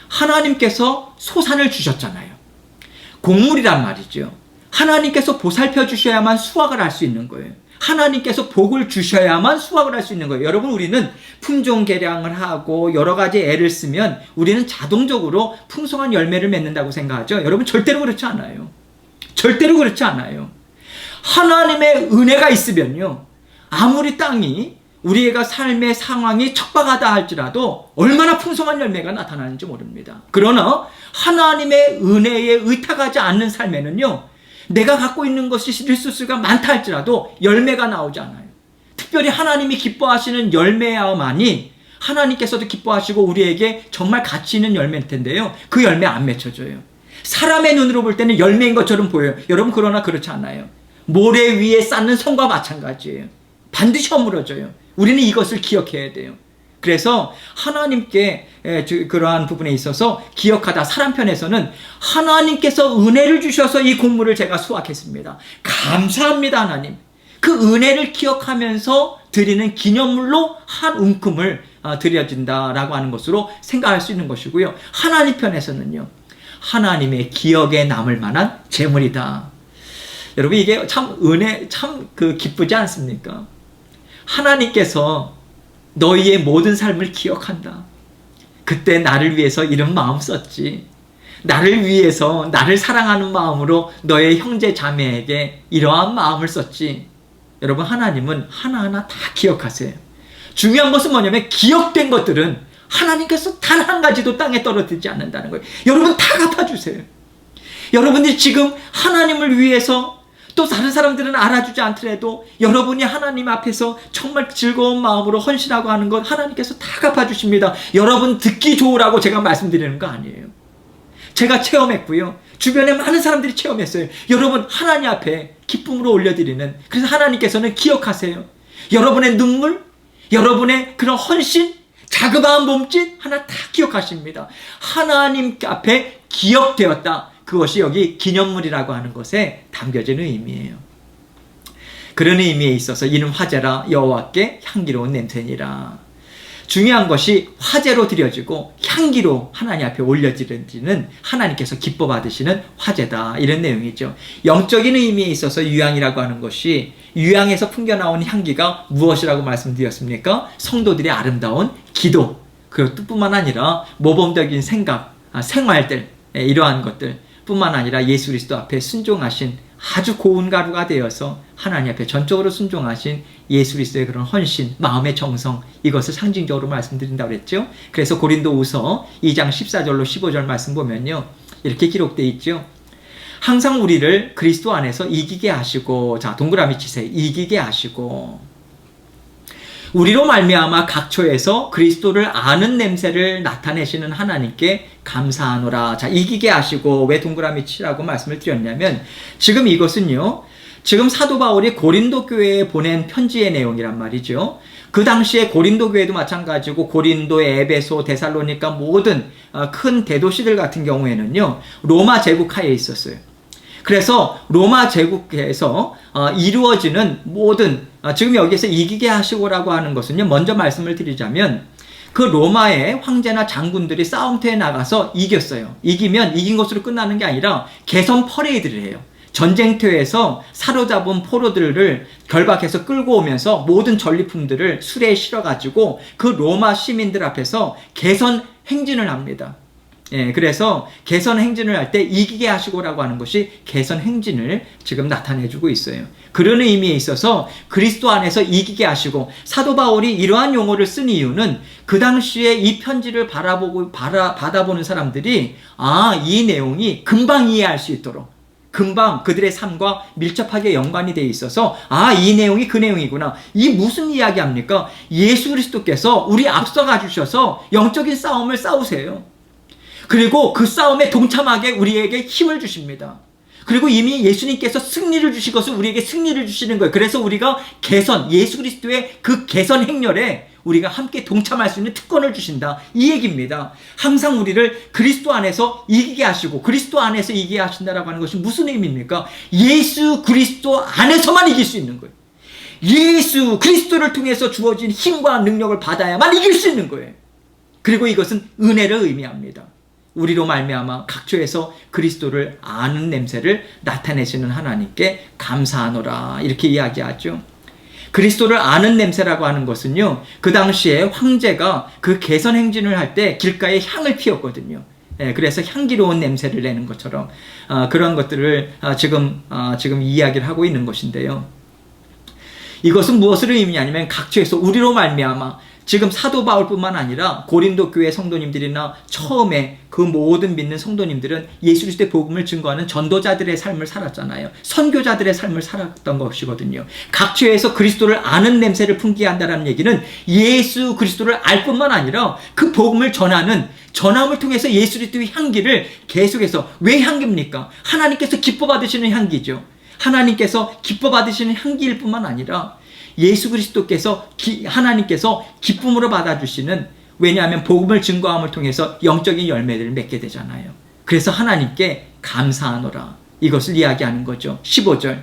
하나님께서 소산을 주셨잖아요. 곡물이란 말이죠. 하나님께서 보살펴 주셔야만 수확을 할 수 있는 거예요. 하나님께서 복을 주셔야만 수확을 할 수 있는 거예요. 여러분, 우리는 품종 개량을 하고 여러 가지 애를 쓰면 우리는 자동적으로 풍성한 열매를 맺는다고 생각하죠. 여러분, 절대로 그렇지 않아요. 절대로 그렇지 않아요. 하나님의 은혜가 있으면요, 아무리 땅이 우리가 삶의 상황이 척박하다 할지라도 얼마나 풍성한 열매가 나타나는지 모릅니다. 그러나 하나님의 은혜에 의탁하지 않는 삶에는요, 내가 갖고 있는 것이 리소스가 많다 할지라도 열매가 나오지 않아요. 특별히 하나님이 기뻐하시는 열매야만이 하나님께서도 기뻐하시고 우리에게 정말 가치 있는 열매일 텐데요, 그 열매 안 맺혀져요. 사람의 눈으로 볼 때는 열매인 것처럼 보여요. 여러분, 그러나 그렇지 않아요. 모래 위에 쌓는 성과 마찬가지예요. 반드시 허물어져요. 우리는 이것을 기억해야 돼요. 그래서 하나님께 그러한 부분에 있어서 기억하다, 사람 편에서는 하나님께서 은혜를 주셔서 이 곡물을 제가 수확했습니다. 감사합니다, 하나님. 그 은혜를 기억하면서 드리는 기념물로 한 움큼을 드려진다라고 하는 것으로 생각할 수 있는 것이고요. 하나님 편에서는요, 하나님의 기억에 남을 만한 재물이다. 여러분, 이게 참 은혜, 참 기쁘지 않습니까? 하나님께서 너희의 모든 삶을 기억한다. 그때 나를 위해서 이런 마음 썼지. 나를 위해서 나를 사랑하는 마음으로 너의 형제 자매에게 이러한 마음을 썼지. 여러분, 하나님은 하나하나 다 기억하세요. 중요한 것은 뭐냐면 기억된 것들은 하나님께서 단 한 가지도 땅에 떨어지지 않는다는 거예요. 여러분, 다 갚아주세요. 여러분들이 지금 하나님을 위해서, 또 다른 사람들은 알아주지 않더라도 여러분이 하나님 앞에서 정말 즐거운 마음으로 헌신하고 하는 것 하나님께서 다 갚아주십니다. 여러분, 듣기 좋으라고 제가 말씀드리는 거 아니에요. 제가 체험했고요, 주변에 많은 사람들이 체험했어요. 여러분, 하나님 앞에 기쁨으로 올려드리는, 그래서 하나님께서는 기억하세요. 여러분의 눈물, 여러분의 그런 헌신, 자그마한 몸짓 하나 다 기억하십니다. 하나님 앞에 기억되었다. 그것이 여기 기념물이라고 하는 것에 담겨지는 의미예요. 그런 의미에 있어서 이는 화제라. 여호와께 향기로운 냄새니라. 중요한 것이 화제로 드려지고 향기로 하나님 앞에 올려지는 하나님께서 기뻐 받으시는 화제다, 이런 내용이죠. 영적인 의미에 있어서 유향이라고 하는 것이, 유향에서 풍겨나온 향기가 무엇이라고 말씀드렸습니까? 성도들의 아름다운 기도, 그것뿐만 아니라 모범적인 생각, 생활들, 이러한 것들 뿐만 아니라 예수 그리스도 앞에 순종하신 아주 고운 가루가 되어서 하나님 앞에 전적으로 순종하신 예수 그리스도의 그런 헌신, 마음의 정성, 이것을 상징적으로 말씀드린다고 그랬죠. 그래서 고린도후서 2장 14절로 15절 말씀 보면요, 이렇게 기록되어 있죠. 항상 우리를 그리스도 안에서 이기게 하시고, 자, 동그라미 치세요. 이기게 하시고, 우리로 말미암아 각처에서 그리스도를 아는 냄새를 나타내시는 하나님께 감사하노라. 자, 이기게 하시고, 왜 동그라미 치라고 말씀을 드렸냐면, 지금 이것은요, 지금 사도 바울이 고린도 교회에 보낸 편지의 내용이란 말이죠. 그 당시에 고린도 교회도 마찬가지고 고린도, 에베소, 데살로니가 모든 큰 대도시들 같은 경우에는요, 로마 제국 하에 있었어요. 그래서 로마 제국에서 이루어지는 모든, 지금 여기서 이기게 하시고라고 하는 것은요, 먼저 말씀을 드리자면 그 로마의 황제나 장군들이 싸움터에 나가서 이겼어요. 이기면 이긴 것으로 끝나는 게 아니라 개선 퍼레이드를 해요. 전쟁터에서 사로잡은 포로들을 결박해서 끌고 오면서 모든 전리품들을 수레에 실어가지고 그 로마 시민들 앞에서 개선 행진을 합니다. 예, 그래서 개선 행진을 할 때 이기게 하시고라고 하는 것이 개선 행진을 지금 나타내주고 있어요. 그런 의미에 있어서 그리스도 안에서 이기게 하시고, 사도 바울이 이러한 용어를 쓴 이유는 그 당시에 이 편지를 받아보는 사람들이 이 내용이 금방 이해할 수 있도록, 금방 그들의 삶과 밀접하게 연관이 되어 있어서 이 내용이 그 내용이구나. 이 무슨 이야기합니까? 예수 그리스도께서 우리 앞서가 주셔서 영적인 싸움을 싸우세요. 그리고 그 싸움에 동참하게 우리에게 힘을 주십니다. 그리고 이미 예수님께서 승리를 주신 것을 우리에게 승리를 주시는 거예요. 그래서 우리가 예수 그리스도의 그 개선 행렬에 우리가 함께 동참할 수 있는 특권을 주신다. 이 얘기입니다. 항상 우리를 그리스도 안에서 이기게 하시고 그리스도 안에서 이기게 하신다라고 하는 것이 무슨 의미입니까? 예수 그리스도 안에서만 이길 수 있는 거예요. 예수 그리스도를 통해서 주어진 힘과 능력을 받아야만 이길 수 있는 거예요. 그리고 이것은 은혜를 의미합니다. 우리로 말미암아 각처에서 그리스도를 아는 냄새를 나타내시는 하나님께 감사하노라 이렇게 이야기하죠. 그리스도를 아는 냄새라고 하는 것은요, 그 당시에 황제가 그 개선 행진을 할 때 길가에 향을 피웠거든요. 그래서 향기로운 냄새를 내는 것처럼 그런 것들을 지금 이야기를 하고 있는 것인데요. 이것은 무엇을 의미하냐면 각처에서 우리로 말미암아 지금 사도 바울뿐만 아니라 고린도 교회 성도님들이나 처음에 그 모든 믿는 성도님들은 예수 그리스도의 복음을 증거하는 전도자들의 삶을 살았잖아요. 선교자들의 삶을 살았던 것이거든요. 각처에서 그리스도를 아는 냄새를 풍기게 한다는 얘기는 예수 그리스도를 알 뿐만 아니라 그 복음을 전함을 통해서 예수 그리스도의 향기를 계속해서, 왜 향기입니까? 하나님께서 기뻐 받으시는 향기죠. 하나님께서 기뻐 받으시는 향기일 뿐만 아니라 예수 그리스도께서 하나님께서 기쁨으로 받아주시는, 왜냐하면 복음을 증거함을 통해서 영적인 열매들을 맺게 되잖아요. 그래서 하나님께 감사하노라 이것을 이야기하는 거죠. 15절,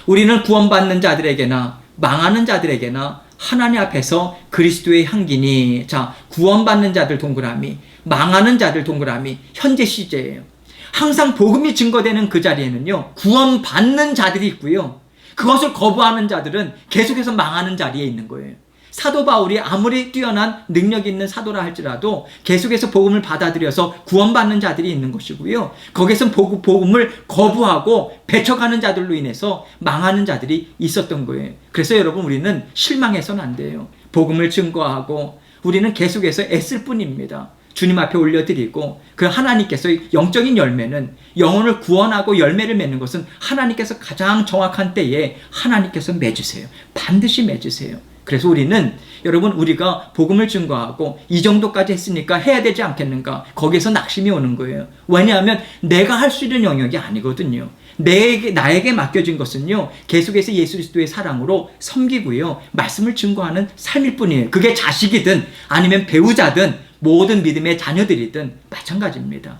우리는 구원받는 자들에게나 망하는 자들에게나 하나님 앞에서 그리스도의 향기니. 자, 구원받는 자들 동그라미, 망하는 자들 동그라미, 현재 시제예요. 항상 복음이 증거되는 그 자리에는요, 구원받는 자들이 있고요, 그것을 거부하는 자들은 계속해서 망하는 자리에 있는 거예요. 사도 바울이 아무리 뛰어난 능력 있는 사도라 할지라도 계속해서 복음을 받아들여서 구원받는 자들이 있는 것이고요, 거기서 복음을 거부하고 배척하는 자들로 인해서 망하는 자들이 있었던 거예요. 그래서 여러분, 우리는 실망해서는 안 돼요. 복음을 증거하고 우리는 계속해서 애쓸 뿐입니다. 주님 앞에 올려드리고, 그 하나님께서 영적인 열매는, 영혼을 구원하고 열매를 맺는 것은 하나님께서 가장 정확한 때에 하나님께서 맺으세요. 반드시 맺으세요. 그래서 우리는, 여러분, 우리가 복음을 증거하고 이 정도까지 했으니까 해야 되지 않겠는가, 거기에서 낙심이 오는 거예요. 왜냐하면 내가 할 수 있는 영역이 아니거든요. 나에게 맡겨진 것은요, 계속해서 예수 그리스도의 사랑으로 섬기고요, 말씀을 증거하는 삶일 뿐이에요. 그게 자식이든 아니면 배우자든 모든 믿음의 자녀들이든 마찬가지입니다.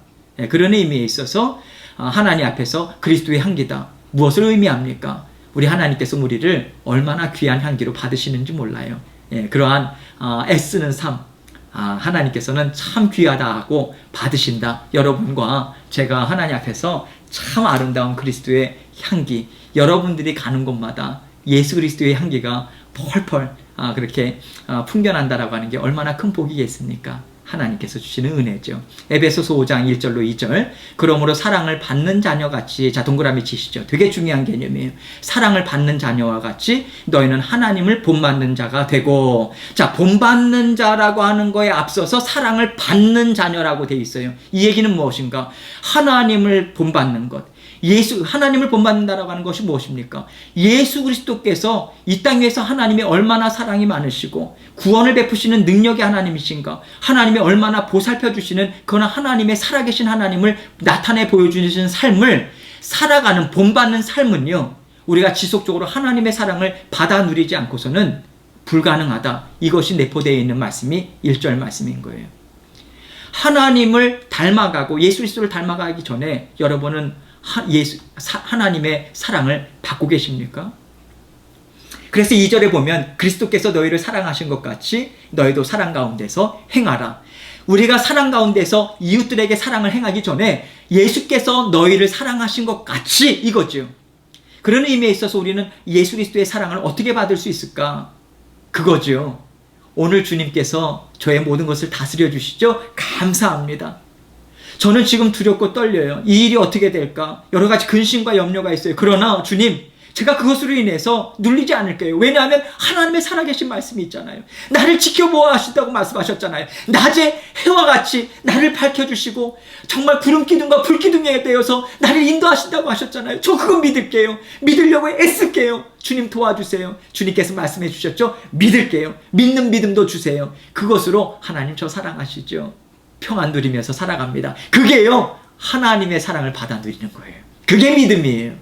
그런 의미에 있어서 하나님 앞에서 그리스도의 향기다. 무엇을 의미합니까? 우리 하나님께서 우리를 얼마나 귀한 향기로 받으시는지 몰라요. 그러한 애쓰는 삶, 하나님께서는 참 귀하다 하고 받으신다. 여러분과 제가 하나님 앞에서 참 아름다운 그리스도의 향기, 여러분들이 가는 곳마다 예수 그리스도의 향기가 펄펄 그렇게 풍겨난다라고 하는 게 얼마나 큰 복이겠습니까? 하나님께서 주시는 은혜죠. 에베소서 5장 1절로 2절, 그러므로 사랑을 받는 자녀같이, 자, 동그라미 치시죠. 되게 중요한 개념이에요. 사랑을 받는 자녀와 같이 너희는 하나님을 본받는 자가 되고, 자, 본받는 자라고 하는 거에 앞서서 사랑을 받는 자녀라고 되어 있어요. 이 얘기는 무엇인가? 하나님을 본받는 것, 하나님을 본받는다라고 하는 것이 무엇입니까? 예수 그리스도께서 이 땅에서 하나님이 얼마나 사랑이 많으시고 구원을 베푸시는 능력의 하나님이신가, 하나님이 얼마나 보살펴 주시는 그러나 하나님의 살아계신 하나님을 나타내 보여주시는 삶을 살아가는, 본받는 삶은요, 우리가 지속적으로 하나님의 사랑을 받아 누리지 않고서는 불가능하다. 이것이 내포되어 있는 말씀이 1절 말씀인 거예요. 하나님을 닮아가고 예수 그리스도를 닮아가기 전에 여러분은 하나님의 사랑을 받고 계십니까? 그래서 2절에 보면 그리스도께서 너희를 사랑하신 것 같이 너희도 사랑 가운데서 행하라. 우리가 사랑 가운데서 이웃들에게 사랑을 행하기 전에 예수께서 너희를 사랑하신 것 같이, 이거죠. 그런 의미에 있어서 우리는 예수 그리스도의 사랑을 어떻게 받을 수 있을까? 그거죠. 오늘 주님께서 저의 모든 것을 다스려 주시죠? 감사합니다. 저는 지금 두렵고 떨려요. 이 일이 어떻게 될까? 여러 가지 근심과 염려가 있어요. 그러나 주님, 제가 그것으로 인해서 눌리지 않을 거예요. 왜냐하면 하나님의 살아계신 말씀이 있잖아요. 나를 지켜보아 하신다고 말씀하셨잖아요. 낮에 해와 같이 나를 밝혀주시고 정말 구름 기둥과 불 기둥에 대어서 나를 인도하신다고 하셨잖아요. 저 그거 믿을게요. 믿으려고 애쓸게요. 주님 도와주세요. 주님께서 말씀해 주셨죠. 믿을게요. 믿는 믿음도 주세요. 그것으로 하나님 저 사랑하시죠. 평안 누리면서 살아갑니다. 그게요, 하나님의 사랑을 받아 누리는 거예요. 그게 믿음이에요.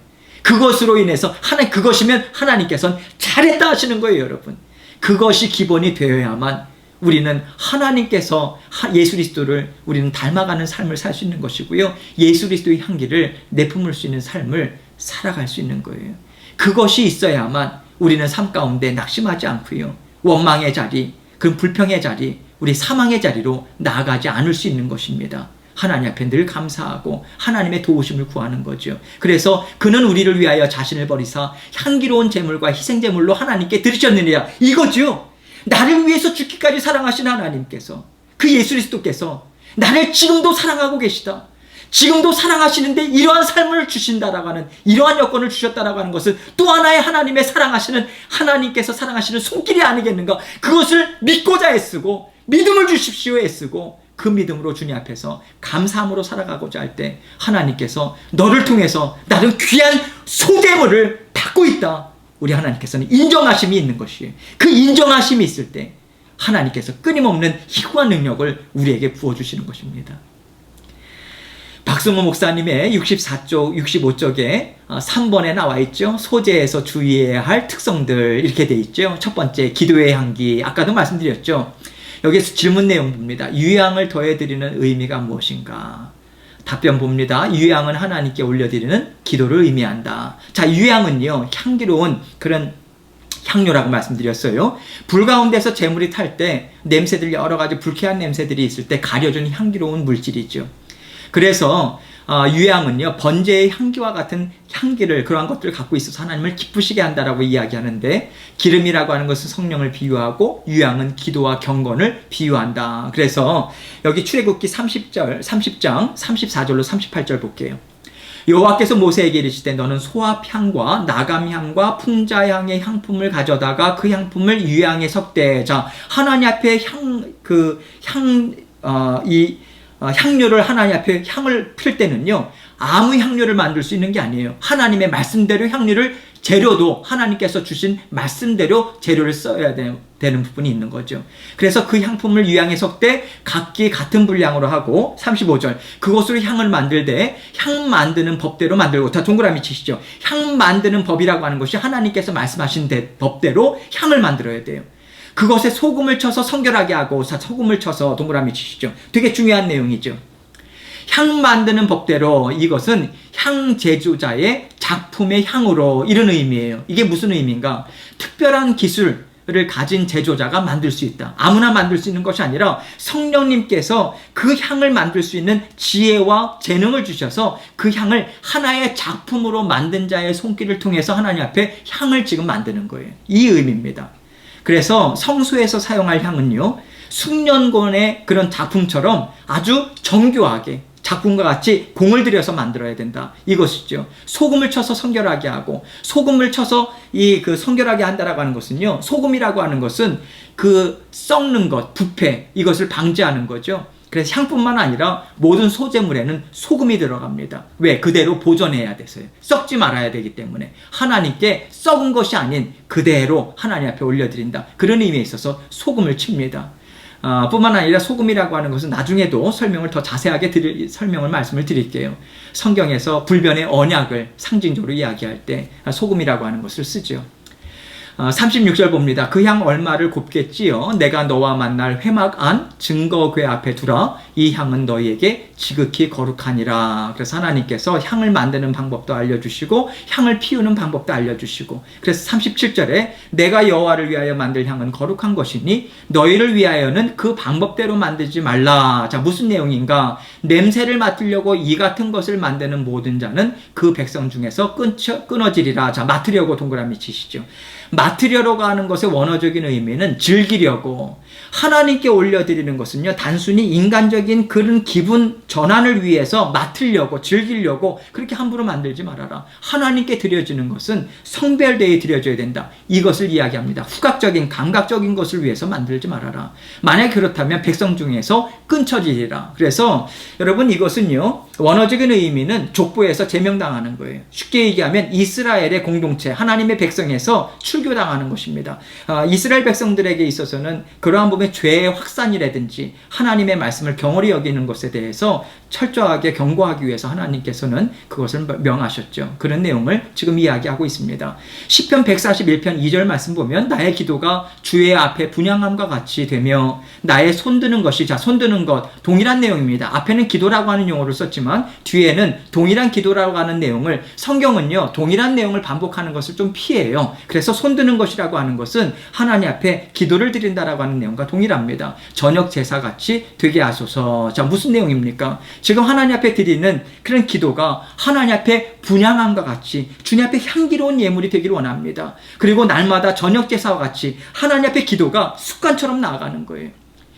그것으로 인해서 그것이면 하나님께서는 잘했다 하시는 거예요, 여러분. 그것이 기본이 되어야만 우리는 하나님께서 예수 그리스도를 우리는 닮아가는 삶을 살 수 있는 것이고요. 예수 그리스도의 향기를 내뿜을 수 있는 삶을 살아갈 수 있는 거예요. 그것이 있어야만 우리는 삶 가운데 낙심하지 않고요. 원망의 자리, 그 불평의 자리, 우리 사망의 자리로 나아가지 않을 수 있는 것입니다. 하나님 앞에 늘 감사하고 하나님의 도우심을 구하는 거죠. 그래서 그는 우리를 위하여 자신을 버리사 향기로운 제물과 희생제물로 하나님께 드리셨느니라. 이거죠. 나를 위해서 죽기까지 사랑하신 하나님께서, 그 예수 그리스도께서 나를 지금도 사랑하고 계시다. 지금도 사랑하시는데 이러한 삶을 주신다라고 하는, 이러한 여건을 주셨다라고 하는 것은 또 하나의 하나님의 사랑하시는, 하나님께서 사랑하시는 손길이 아니겠는가. 그것을 믿고자 애쓰고 믿음을 주십시오 애쓰고 그 믿음으로 주님 앞에서 감사함으로 살아가고자 할 때 하나님께서 너를 통해서 나는 귀한 소재물을 받고 있다. 우리 하나님께서는 인정하심이 있는 것이에요. 그 인정하심이 있을 때 하나님께서 끊임없는 희구한 능력을 우리에게 부어주시는 것입니다. 박승호 목사님의 64쪽, 65쪽에 3번에 나와 있죠. 소재에서 주의해야 할 특성들 이렇게 돼 있죠. 첫 번째, 기도의 향기. 아까도 말씀드렸죠. 여기서 질문 내용 봅니다. 유향을 더해드리는 의미가 무엇인가? 답변 봅니다. 유향은 하나님께 올려드리는 기도를 의미한다. 자, 유향은요, 향기로운 그런 향료라고 말씀드렸어요. 불 가운데서 재물이 탈 때 냄새들, 여러 가지 불쾌한 냄새들이 있을 때 가려주는 향기로운 물질이죠. 그래서 유향은요, 번제의 향기와 같은 향기를, 그러한 것들을 갖고 있어서 하나님을 기쁘시게 한다라고 이야기하는데, 기름이라고 하는 것은 성령을 비유하고 유향은 기도와 경건을 비유한다. 그래서 여기 출애굽기 30장 34절로 38절 볼게요. 여호와께서 모세에게 이르시되 너는 소합향과 나감향과 풍자향의 향품을 가져다가 그 향품을 유향에 섞되. 자, 하나님 앞에 향료를 하나님 앞에 향을 필 때는요, 아무 향료를 만들 수 있는 게 아니에요. 하나님의 말씀대로 향료를, 재료도 하나님께서 주신 말씀대로 재료를 써야 되는 부분이 있는 거죠. 그래서 그 향품을 유향에 섞되 각기 같은 분량으로 하고, 35절 그것으로 향을 만들되 향 만드는 법대로 만들고. 다 동그라미 치시죠. 향 만드는 법이라고 하는 것이 하나님께서 말씀하신 법대로 향을 만들어야 돼요. 그것에 소금을 쳐서 성결하게 하고. 소금을 쳐서 동그라미 치시죠. 되게 중요한 내용이죠. 향 만드는 법대로, 이것은 향 제조자의 작품의 향으로, 이런 의미예요. 이게 무슨 의미인가? 특별한 기술을 가진 제조자가 만들 수 있다. 아무나 만들 수 있는 것이 아니라 성령님께서 그 향을 만들 수 있는 지혜와 재능을 주셔서 그 향을 하나의 작품으로 만든 자의 손길을 통해서 하나님 앞에 향을 지금 만드는 거예요. 이 의미입니다. 그래서 성소에서 사용할 향은요, 숙련권의 그런 작품처럼 아주 정교하게 작품과 같이 공을 들여서 만들어야 된다. 이것이죠. 소금을 쳐서 성결하게 하고, 소금을 쳐서 그 성결하게 한다라고 하는 것은요, 소금이라고 하는 것은 그 썩는 것, 부패, 이것을 방지하는 거죠. 그래서 향뿐만 아니라 모든 소재물에는 소금이 들어갑니다. 왜? 그대로 보존해야 돼서요. 썩지 말아야 되기 때문에. 하나님께 썩은 것이 아닌 그대로 하나님 앞에 올려드린다. 그런 의미에 있어서 소금을 칩니다. 뿐만 아니라 소금이라고 하는 것은 나중에도 설명을 더 자세하게 말씀을 드릴게요. 성경에서 불변의 언약을 상징적으로 이야기할 때 소금이라고 하는 것을 쓰죠. 36절 봅니다. 그 향 얼마를 곱게 찌어 내가 너와 만날 회막 안 증거궤 앞에 두라. 이 향은 너희에게 지극히 거룩하니라. 그래서 하나님께서 향을 만드는 방법도 알려주시고 향을 피우는 방법도 알려주시고, 그래서 37절에 내가 여호와를 위하여 만들 향은 거룩한 것이니 너희를 위하여는 그 방법대로 만들지 말라. 자, 무슨 내용인가? 냄새를 맡으려고 이 같은 것을 만드는 모든 자는 그 백성 중에서 끊어지리라. 자, 맡으려고 동그라미 치시죠. 맡으려고 하는 것의 원어적인 의미는 즐기려고, 하나님께 올려드리는 것은요, 단순히 인간적인 그런 기분 전환을 위해서 맡으려고, 즐기려고 그렇게 함부로 만들지 말아라. 하나님께 드려지는 것은 성별되이 드려져야 된다. 이것을 이야기합니다. 후각적인, 감각적인 것을 위해서 만들지 말아라. 만약 그렇다면 백성 중에서 끊쳐지리라. 그래서 여러분, 이것은요, 원어적인 의미는 족보에서 제명당하는 거예요. 쉽게 얘기하면 이스라엘의 공동체, 하나님의 백성에서 출교당하는 것입니다. 이스라엘 백성들에게 있어서는 그러한 부분의 죄의 확산이라든지 하나님의 말씀을 경홀히 여기는 것에 대해서 철저하게 경고하기 위해서 하나님께서는 그것을 명하셨죠. 그런 내용을 지금 이야기하고 있습니다. 시편 141편 2절 말씀 보면 나의 기도가 주의 앞에 분향함과 같이 되며 나의 손드는 것이, 자, 손드는 것 동일한 내용입니다. 앞에는 기도라고 하는 용어를 썼지만 뒤에는 동일한 기도라고 하는 내용을, 성경은요 동일한 내용을 반복하는 것을 좀 피해요. 그래서 손드는 것이라고 하는 것은 하나님 앞에 기도를 드린다라고 하는 내용과 동일합니다. 저녁 제사같이 되게 하소서. 자, 무슨 내용입니까? 지금 하나님 앞에 드리는 그런 기도가 하나님 앞에 분향함과 같이 주님 앞에 향기로운 예물이 되기를 원합니다. 그리고 날마다 저녁 제사와 같이 하나님 앞에 기도가 습관처럼 나아가는 거예요.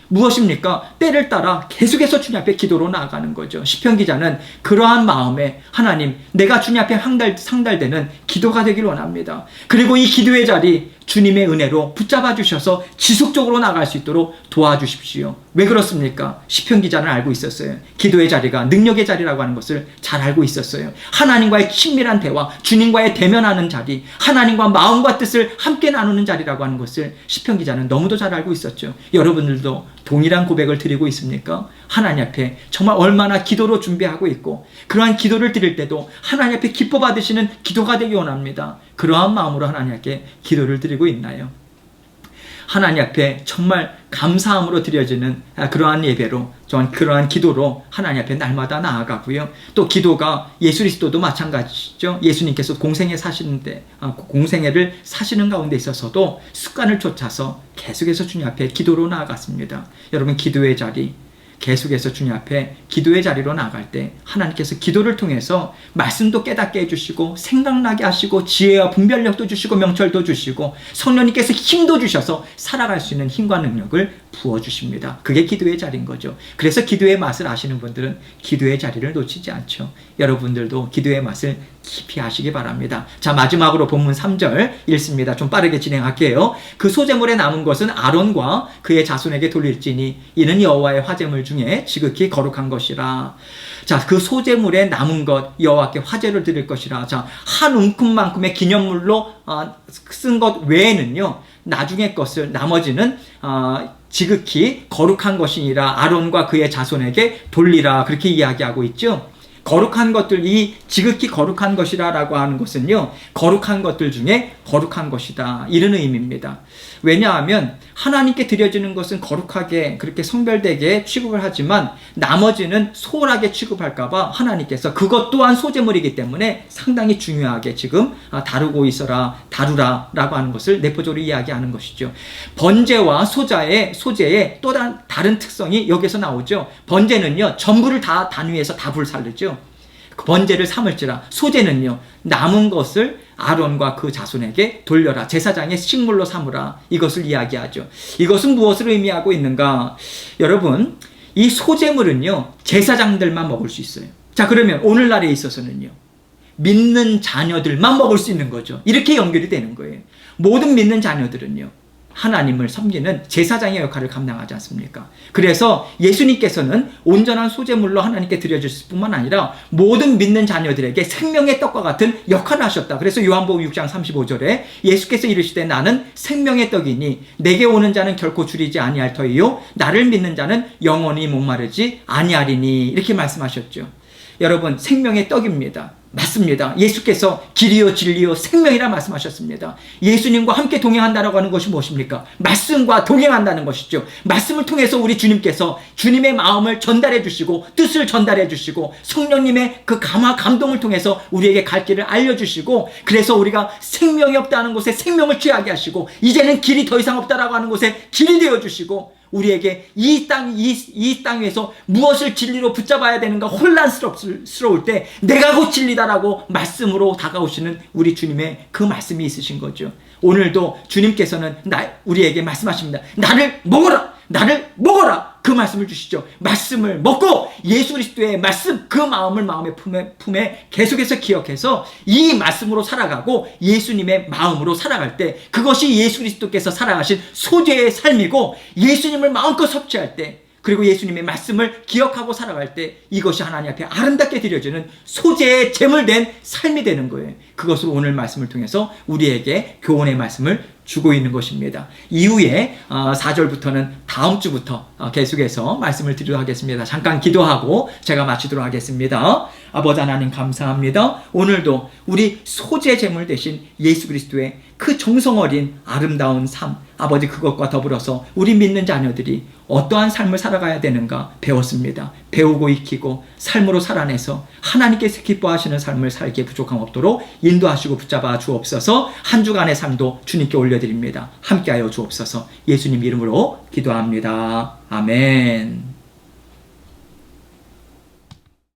무엇입니까? 때를 따라 계속해서 주님 앞에 기도로 나아가는 거죠. 시편 기자는 그러한 마음에 하나님, 내가 주님 앞에 상달되는 기도가 되기를 원합니다. 그리고 이 기도의 자리 주님의 은혜로 붙잡아 주셔서 지속적으로 나갈 수 있도록 도와주십시오. 왜 그렇습니까? 시편 기자는 알고 있었어요. 기도의 자리가 능력의 자리라고 하는 것을 잘 알고 있었어요. 하나님과의 친밀한 대화, 주님과의 대면하는 자리, 하나님과 마음과 뜻을 함께 나누는 자리라고 하는 것을 시편 기자는 너무도 잘 알고 있었죠. 여러분들도 동일한 고백을 드리고 있습니까? 하나님 앞에 정말 얼마나 기도로 준비하고 있고 그러한 기도를 드릴 때도 하나님 앞에 기뻐 받으시는 기도가 되기 원합니다. 그러한 마음으로 하나님께 기도를 드리고 있나요? 하나님 앞에 정말 감사함으로 드려지는 그러한 예배로, 그러한 기도로 하나님 앞에 날마다 나아가고요. 또 기도가 예수 그리스도도 마찬가지죠. 예수님께서 공생애 사시는데, 공생애를 사시는 가운데 있어서도 습관을 쫓아서 계속해서 주님 앞에 기도로 나아갔습니다. 여러분, 기도의 자리, 계속해서 주님 앞에 기도의 자리로 나갈 때 하나님께서 기도를 통해서 말씀도 깨닫게 해주시고 생각나게 하시고 지혜와 분별력도 주시고 명철도 주시고 성령님께서 힘도 주셔서 살아갈 수 있는 힘과 능력을 부어주십니다. 그게 기도의 자리인 거죠. 그래서 기도의 맛을 아시는 분들은 기도의 자리를 놓치지 않죠. 여러분들도 기도의 맛을 깊이 아시기 바랍니다. 자, 마지막으로 본문 3절 읽습니다. 좀 빠르게 진행할게요. 그 소제물에 남은 것은 아론과 그의 자손에게 돌릴지니 이는 여호와의 화제물 중에 지극히 거룩한 것이라. 자, 그 소제물에 남은 것 여호와께 화제를 드릴 것이라. 자, 한 움큼만큼의 기념물로 쓴 것 외에는요, 나중에 것을, 나머지는 지극히 거룩한 것이니라 아론과 그의 자손에게 돌리라. 그렇게 이야기하고 있죠. 거룩한 것들, 이 지극히 거룩한 것이라 라고 하는 것은요, 거룩한 것들 중에 거룩한 것이다, 이런 의미입니다. 왜냐하면 하나님께 드려지는 것은 거룩하게 그렇게 성별되게 취급을 하지만 나머지는 소홀하게 취급할까봐 하나님께서 그것 또한 소제물이기 때문에 상당히 중요하게 지금 다루고 있어라, 다루라 라고 하는 것을 내포적으로 이야기하는 것이죠. 번제와 소제의 또 다른 특성이 여기서 나오죠. 번제는요, 전부를 다 단위에서 다 불살르죠. 번제를 삼을지라. 소제는요, 남은 것을 아론과 그 자손에게 돌려라, 제사장의 식물로 삼으라, 이것을 이야기하죠. 이것은 무엇을 의미하고 있는가? 여러분, 이 소제물은요, 제사장들만 먹을 수 있어요. 자, 그러면 오늘날에 있어서는요, 믿는 자녀들만 먹을 수 있는 거죠. 이렇게 연결이 되는 거예요. 모든 믿는 자녀들은요, 하나님을 섬기는 제사장의 역할을 감당하지 않습니까? 그래서 예수님께서는 온전한 소제물로 하나님께 드려주실 뿐만 아니라 모든 믿는 자녀들에게 생명의 떡과 같은 역할을 하셨다. 그래서 요한복음 6장 35절에 예수께서 이르시되 나는 생명의 떡이니 내게 오는 자는 결코 줄이지 아니할 터이요 나를 믿는 자는 영원히 목마르지 아니하리니, 이렇게 말씀하셨죠. 여러분, 생명의 떡입니다. 맞습니다. 예수께서 길이요 진리요 생명이라 말씀하셨습니다. 예수님과 함께 동행한다라고 하는 것이 무엇입니까? 말씀과 동행한다는 것이죠. 말씀을 통해서 우리 주님께서 주님의 마음을 전달해 주시고 뜻을 전달해 주시고 성령님의 그 감화 감동을 통해서 우리에게 갈 길을 알려주시고, 그래서 우리가 생명이 없다는 곳에 생명을 취하게 하시고 이제는 길이 더 이상 없다라고 하는 곳에 길이 되어주시고, 우리에게 이 땅 위에서 무엇을 진리로 붙잡아야 되는가 혼란스러울 때 내가 곧 진리다라고 말씀으로 다가오시는 우리 주님의 그 말씀이 있으신 거죠. 오늘도 주님께서는 우리에게 말씀하십니다. 나를 먹어라! 나를 먹어라! 그 말씀을 주시죠. 말씀을 먹고 예수 그리스도의 말씀, 그 마음을 마음의 품에 계속해서 기억해서 이 말씀으로 살아가고 예수님의 마음으로 살아갈 때, 그것이 예수 그리스도께서 살아가신 소재의 삶이고, 예수님을 마음껏 섭취할 때, 그리고 예수님의 말씀을 기억하고 살아갈 때, 이것이 하나님 앞에 아름답게 드려지는 소재의 제물된 삶이 되는 거예요. 그것으로 오늘 말씀을 통해서 우리에게 교훈의 말씀을 주고 있는 것입니다. 이후에 4절부터는 다음 주부터 계속해서 말씀을 드리도록 하겠습니다. 잠깐 기도하고 제가 마치도록 하겠습니다. 아버지 하나님 감사합니다. 오늘도 우리 소재 제물 대신 예수 그리스도의 그 정성 어린 아름다운 삶, 아버지 그것과 더불어서 우리 믿는 자녀들이 어떠한 삶을 살아가야 되는가 배웠습니다. 배우고 익히고 삶으로 살아내서 하나님께서 기뻐하시는 삶을 살기에 부족함 없도록 인도하시고 붙잡아 주옵소서. 한 주간의 삶도 주님께 올려드립니다. 함께하여 주옵소서. 예수님 이름으로 기도합니다. 아멘.